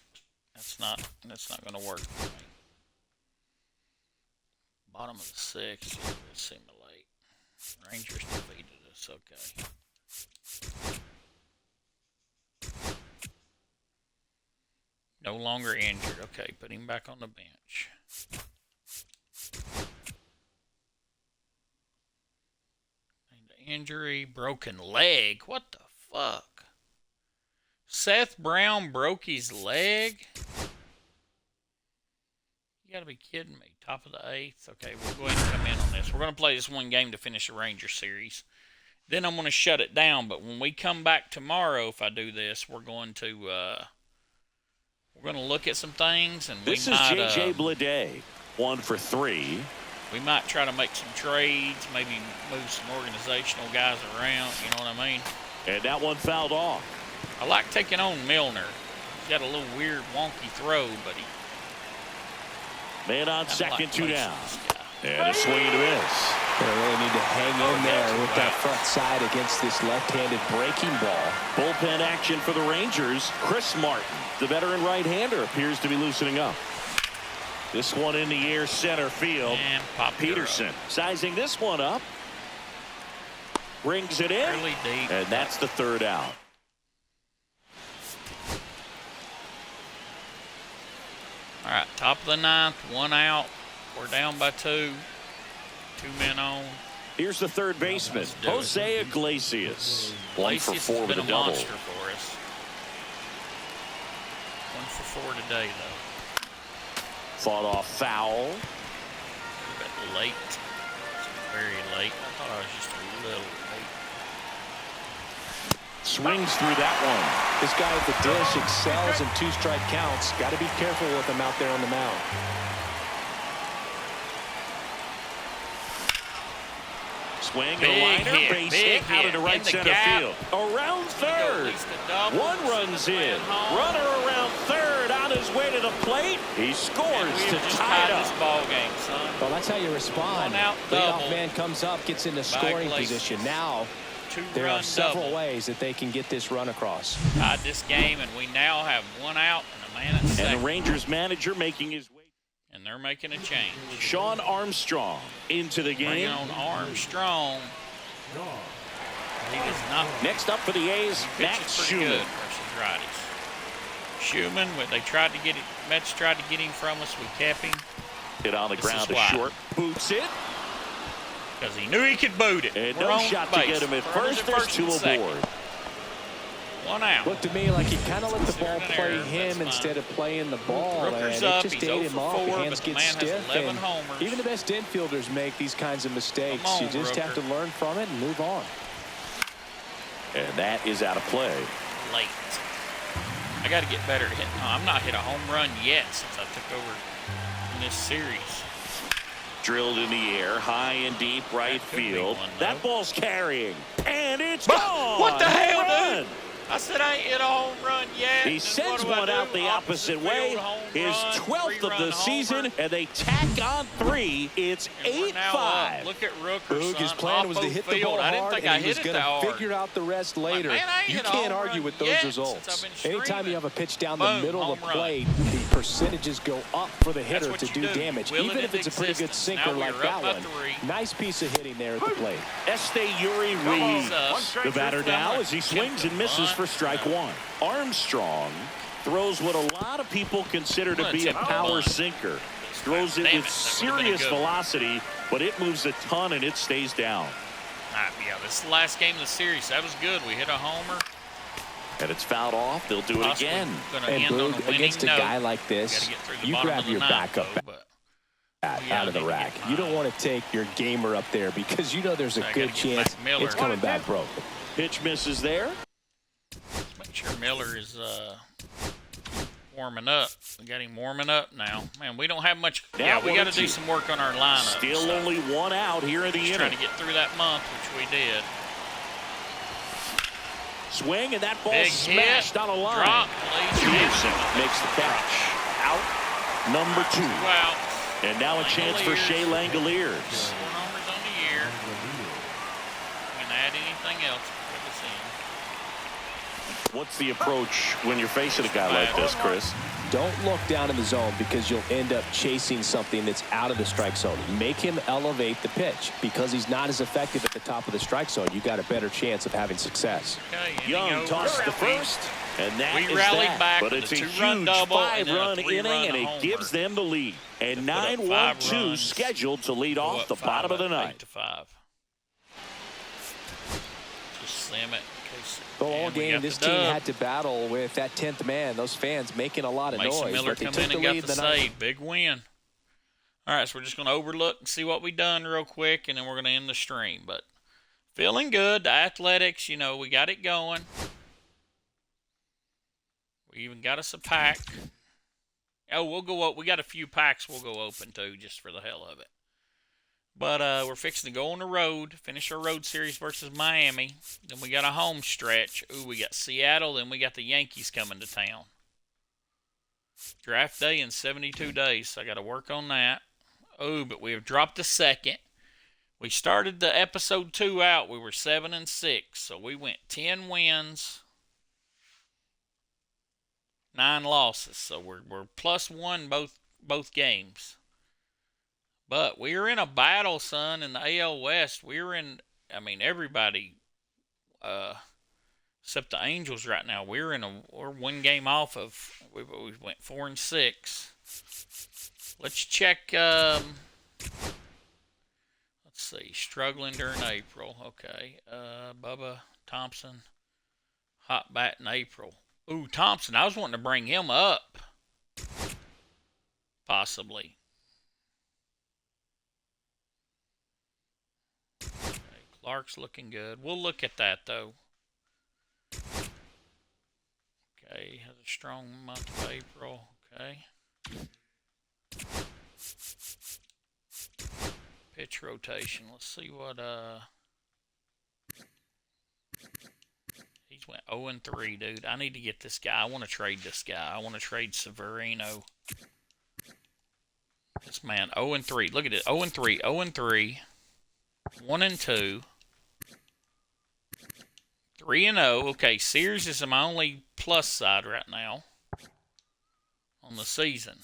That's not going to work for me. Bottom of the 6th. Simulate. Rangers defeated us. Okay. No longer injured. Okay, put him back on the bench. Injury, broken leg. What the fuck? Seth Brown broke his leg? You gotta be kidding me. Top of the 8th. Okay, we'll go ahead and come in on this. We're gonna play this one game to finish the Ranger series. Then I'm gonna shut it down. But when we come back tomorrow, if I do this, we're going to look at some things, and this is J.J. Bleday, 1 for 3. We might try to make some trades, maybe move some organizational guys around, you know what I mean? And that one fouled off. I like taking on Milner. He's got a little weird, wonky throw, but he... Man on second, 2 down. And a swing and a miss. They really need to hang in there with that front side against this left-handed breaking ball. Bullpen action for the Rangers. Chris Martin, the veteran right-hander, appears to be loosening up. This one in the air, center field. And Peterson sizing this one up. Brings it in. Really deep. And that's the third out. All right, top of the ninth, 1 out. We're down by 2. 2 men on. Here's the third baseman, Jose Iglesias. 1 for 4 with a double. Monster for us. 1 for 4 today, though. Fought off foul. A bit late. It's very late. I thought I was just a little late. Swings through that one. This guy at the dish excels in 2-strike counts. Got to be careful with him out there on the mound. Swing, a liner, base hit out into right center field. Around third. One runs in. Runner around third on his way to the plate. He scores to tie it up. Ball game, son. Well, that's how you respond. Leadoff man comes up, gets into scoring position. Now, there are several ways that they can get this run across. Tied this game, and we now have 1 out and a man at second. And the Rangers manager making his way. And they're making a change. Sean Armstrong into the game. Bringing on Armstrong. He does not. Next up for the A's, Max Schumann. Good versus righties. Schumann, they tried to get it. Mets tried to get him from us. We kept him. Hit on the ground to short. Boots it. Because he knew he could boot it. And no shot to get him at first. There's 2 aboard. 1 out. Looked to me like he kind of let the ball play him instead of playing the ball. And it just ate him off. The hands get stiff. And even the best infielders make these kinds of mistakes. You just have to learn from it and move on. And that is out of play. Late. I got to get better at hitting. No, I'm not hit a home run yet since I took over in this series. Drilled in the air, high and deep right field. That ball's carrying. And it's gone. What the hell, dude? I said I ain't hit a home run yet. He sends one out the opposite way. His 12th of the season, and they tack on 3. It's 8-5. Look at Rooker. His plan was to hit the ball hard, and he was going to figure out the rest later. You can't argue with those results. Anytime you have a pitch down the middle of the plate, the percentages go up for the hitter to do damage, even if it's a pretty good sinker like that one. Nice piece of hitting there at the plate. Esteury Ruiz, the batter now as he swings and misses for strike 1. Armstrong throws what a lot of people consider to be a power sinker. Throws it with serious velocity, but it moves a ton and it stays down. Yeah, this is the last game of the series. That was good. We hit a homer. And it's fouled off. They'll do it again. And Boog, against a guy like this, you grab your backup out of the rack. You don't want to take your gamer up there because you know there's a good chance it's coming back broken. Pitch misses there. Make sure Miller is warming up. We got him warming up now. Man, we don't have much. Yeah, we got to do some work on our lineup. Still only 1 out here in the inning. Trying to get through that month, which we did. Swing, and that ball smashed on a line. Drop, Peterson makes the catch. Out number 2. Wow. And now a chance for Shea Langoliers. 4 homers on the year. Can add anything else? What's the approach when you're facing a guy like this, Chris? Don't look down in the zone because you'll end up chasing something that's out of the strike zone. Make him elevate the pitch because he's not as effective at the top of the strike zone. You got a better chance of having success. Okay, Young tossed the first, and that is rallied that. back but it's a huge 5-run inning, and it gives them the lead. A 9-1-2 scheduled to lead off the bottom of the ninth. 8-5. Just slam it. The all game, this team had to battle with that 10th man. Those fans making a lot of noise. Miller come in and got the save. Big win. All right, so we're just going to overlook and see what we done real quick, and then we're going to end the stream. But feeling good. The athletics, you know, we got it going. We even got us a pack. Oh, we'll go up. We got a few packs we'll go open, too, just for the hell of it. But we're fixing to go on the road, finish our road series versus Miami. Then we got a home stretch. Ooh, we got Seattle, then we got the Yankees coming to town. Draft day in 72 days, so I got to work on that. Oh, but we have dropped a second. We started the episode 2 out. We were 7-6, so we went 10 wins, 9 losses. So we're +1 both games. But we were in a battle, son, in the AL West. We were in, I mean, everybody, except the Angels right now. We're 1 game off of. We went 4-6. Let's check. Let's see. Struggling during April. Okay. Bubba Thompson, hot bat in April. Ooh, Thompson. I was wanting to bring him up, possibly. Okay, Clark's looking good. We'll look at that though. Okay, has a strong month of April. Okay. Pitch rotation. Let's see what he's went 0-3, dude. I need to get this guy. I want to trade this guy. I want to trade Severino. This man 0-3. Look at it. 0-3, 0-3, 1-2. 3-0. Okay, Sears is my only plus side right now on the season.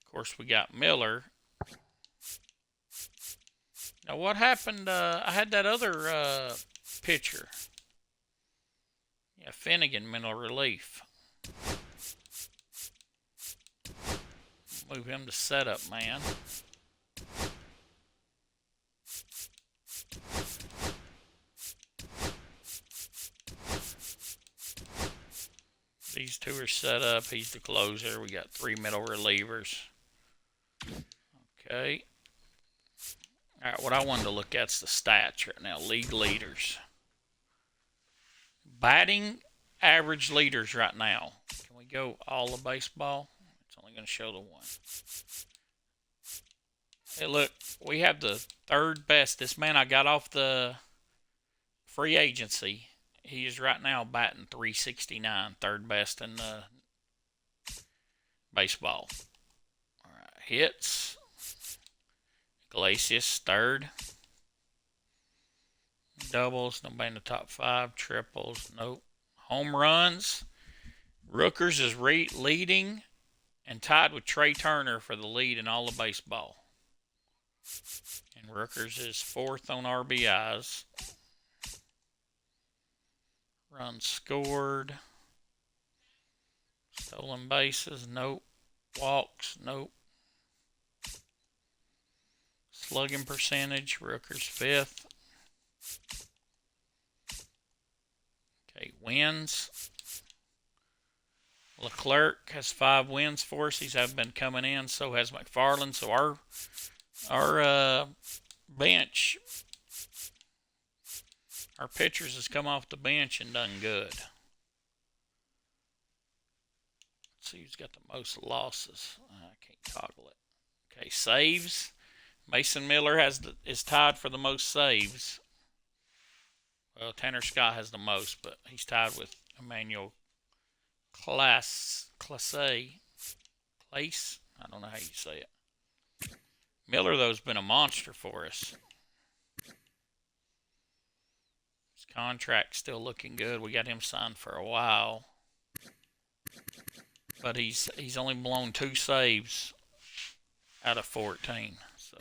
Of course, we got Miller. Now, what happened? I had that other pitcher. Yeah, Finnegan, mental relief. Move him to setup, man. These two are set up. He's the closer. We got 3 middle relievers. Okay. All right, what I wanted to look at is the stats right now. League leaders. Batting average leaders right now. Can we go all of baseball? It's only going to show the one. Hey, look, we have the 3rd best. This man I got off the free agency. He is right now batting .369, 3rd best in baseball. All right, hits. Iglesias, 3rd. Doubles, nobody in the top 5. Triples, nope. Home runs. Rookers is leading and tied with Trey Turner for the lead in all of baseball. And Rookers is 4th on RBIs. Runs scored. Stolen bases, nope. Walks, nope. Slugging percentage, Rooker's 5th. Okay, wins. Leclerc has 5 wins for us. He's been coming in. So has McFarland. So our bench, our pitchers has come off the bench and done good. Let's see who's got the most losses. I can't toggle it. Okay, saves. Mason Miller is tied for the most saves. Well, Tanner Scott has the most, but he's tied with Emmanuel Clase. I don't know how you say it. Miller, though, has been a monster for us. His contract's still looking good. We got him signed for a while. But he's only blown 2 saves out of 14. So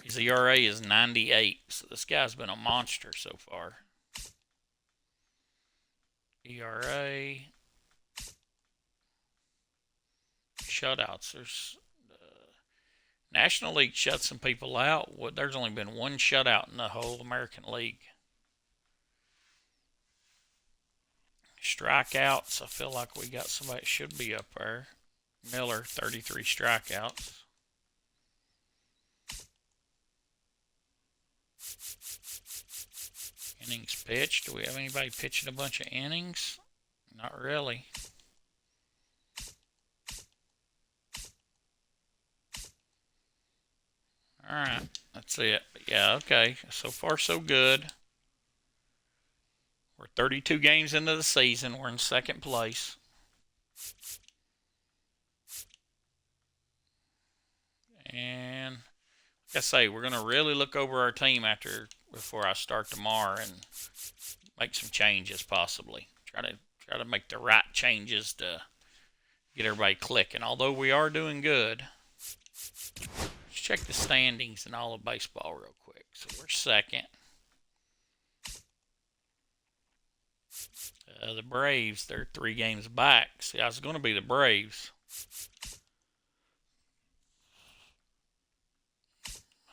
his ERA is 98. So this guy's been a monster so far. ERA. Shutouts. There's National League shut some people out. There's only been 1 shutout in the whole American League. Strikeouts. I feel like we got somebody that should be up there. Miller, 33 strikeouts. Innings pitched. Do we have anybody pitching a bunch of innings? Not really. All right, that's it. But yeah, okay. So far, so good. We're 32 games into the season. We're in 2nd place. And like I say, we're going to really look over our team before I start tomorrow and make some changes possibly. Try to make the right changes to get everybody clicking. Although we are doing good. Let's check the standings in all of baseball real quick. So we're second. The Braves, they're 3 games back. See, I was going to be the Braves.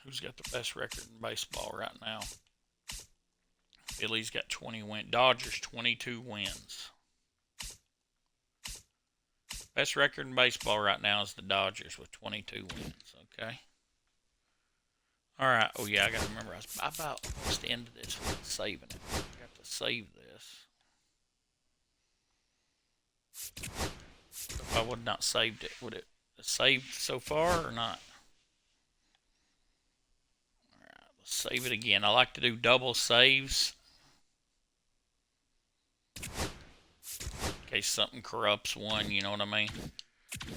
Who's got the best record in baseball right now? Phillies got 20 wins. Dodgers, 22 wins. Best record in baseball right now is the Dodgers with 22 wins. Okay. All right. Oh, yeah, I got to remember. I about almost ended this with saving it. I got to save this. If I would not saved it, would it have saved so far or not? All right, let's save it again. I like to do double saves in case something corrupts one, you know what I mean?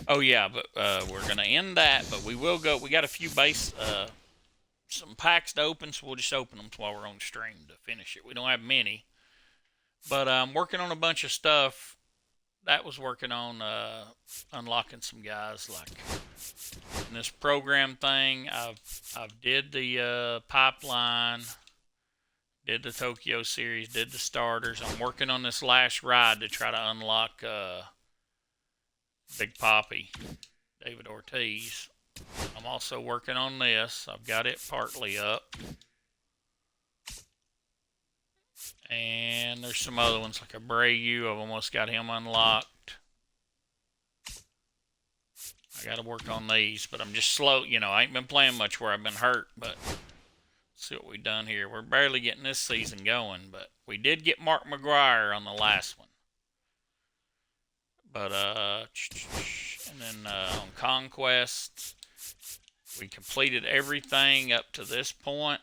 Oh yeah, but we're gonna end that, but we will go. We got a few some packs to open, so we'll just open them while we're on stream to finish it. We don't have many, but I'm working on a bunch of stuff. That was working on unlocking some guys like in this program thing. I've did the pipeline, did the Tokyo series, did the starters. I'm working on this last ride to try to unlock Big Papi, David Ortiz. I'm also working on this. I've got it partly up. And there's some other ones like Abreu. I've almost got him unlocked. I got to work on these, but I'm just slow. You know, I ain't been playing much where I've been hurt, but let's see what we've done here. We're barely getting this season going, but we did get Mark McGwire on the last one. But, and then on Conquest, we completed everything up to this point.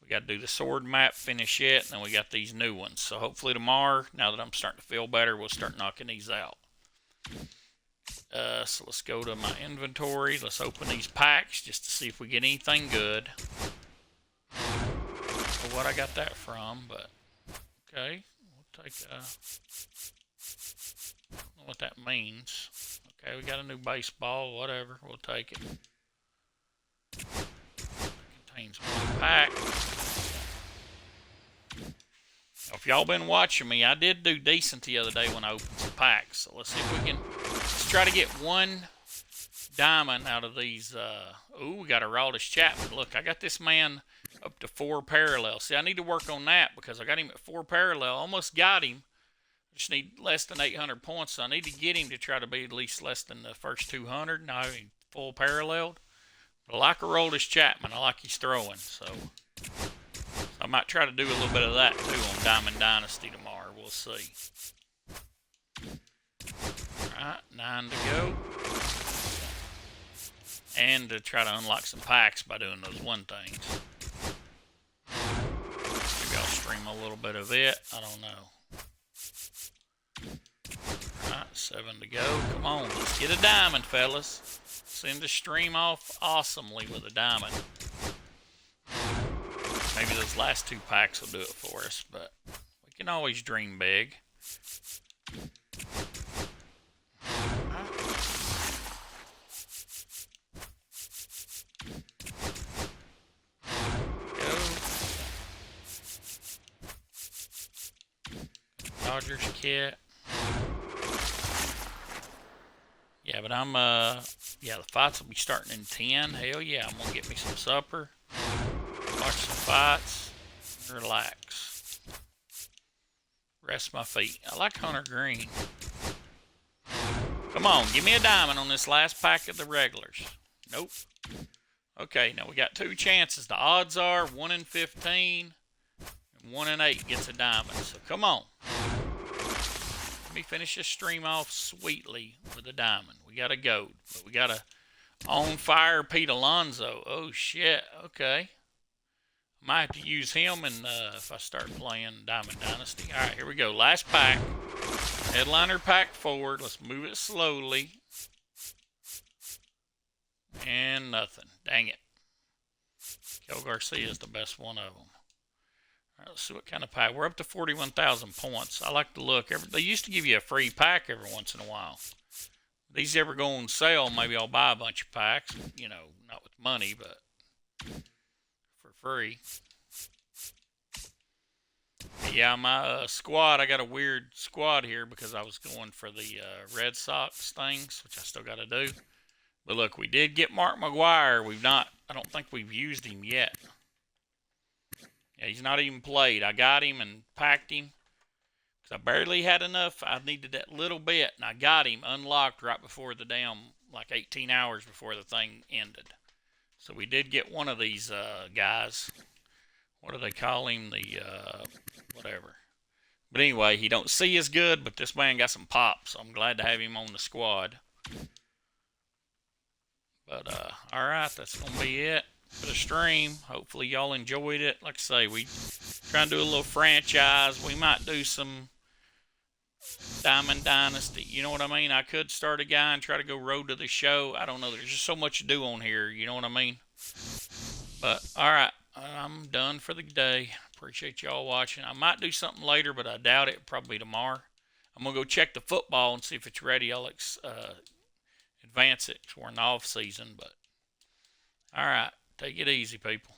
We got to do the sword map, finish it, and then we got these new ones. So hopefully tomorrow, now that I'm starting to feel better, we'll start knocking these out. So let's go to my inventory. Let's open these packs just to see if we get anything good. For what I got that from, but okay. We'll take I don't know what that means. Okay, we got a new baseball, whatever. We'll take it. Contains one pack. Now, if y'all been watching me, I did do decent the other day when I opened some packs. So let's see if we can try to get one diamond out of these. Ooh, we got a Rawdish Chapman. Look, I got this man up to 4 parallel. See, I need to work on that because I got him at 4 parallel. Almost got him. Just need less than 800 points. So I need to get him to try to be at least less than the first 200. Now I mean, full paralleled. But I like a Rawdish Chapman. I like he's throwing. So I might try to do a little bit of that too on Diamond Dynasty tomorrow. We'll see. Alright, 9 to go. And to try to unlock some packs by doing those one things. Maybe I'll stream a little bit of it. I don't know. Alright, 7 to go. Come on, let's get a diamond, fellas. Send the stream off awesomely with a diamond. Maybe those last 2 packs will do it for us, but we can always dream big. Dodgers kit. Yeah, but yeah, the fights will be starting in 10. Hell yeah, I'm gonna get me some supper, watch some fights, and relax. Rest my feet. I like Hunter Green. Come on, give me a diamond on this last pack of the regulars. Nope. Okay, now we got 2 chances. The odds are 1 in 15, and 1 in 8 gets a diamond. So come on. Let me finish this stream off sweetly with a diamond. We got a gold, but we got a on fire Pete Alonso. Oh shit. Okay. Might have to use him if I start playing Diamond Dynasty. All right, here we go. Last pack. Headliner pack forward. Let's move it slowly. And nothing. Dang it. Kel Garcia is the best one of them. All right, let's see what kind of pack. We're up to 41,000 points. I like to look. They used to give you a free pack every once in a while. These ever go on sale, maybe I'll buy a bunch of packs. You know, not with money, but for free. Yeah, my squad, I got a weird squad here because I was going for the Red Sox things, which I still got to do. But look, we did get Mark McGwire. I don't think we've used him yet. Yeah, he's not even played. I got him and packed him because I barely had enough. I needed that little bit, and I got him unlocked right before the damn, like 18 hours before the thing ended. So we did get one of these guys. What do they call him? The whatever. But anyway, he don't see as good, but this man got some pop, so I'm glad to have him on the squad. But, all right, that's going to be it for the stream. Hopefully y'all enjoyed it. Like I say, we trying to do a little franchise. We might do some Diamond Dynasty. You know what I mean? I could start a guy and try to go road to the show. I don't know. There's just so much to do on here. You know what I mean? But, all right, I'm done for the day. Appreciate y'all watching. I might do something later, but I doubt it. Probably tomorrow. I'm going to go check the football and see if it's ready. I'll advance it because we're in the off season. But all right, take it easy, people.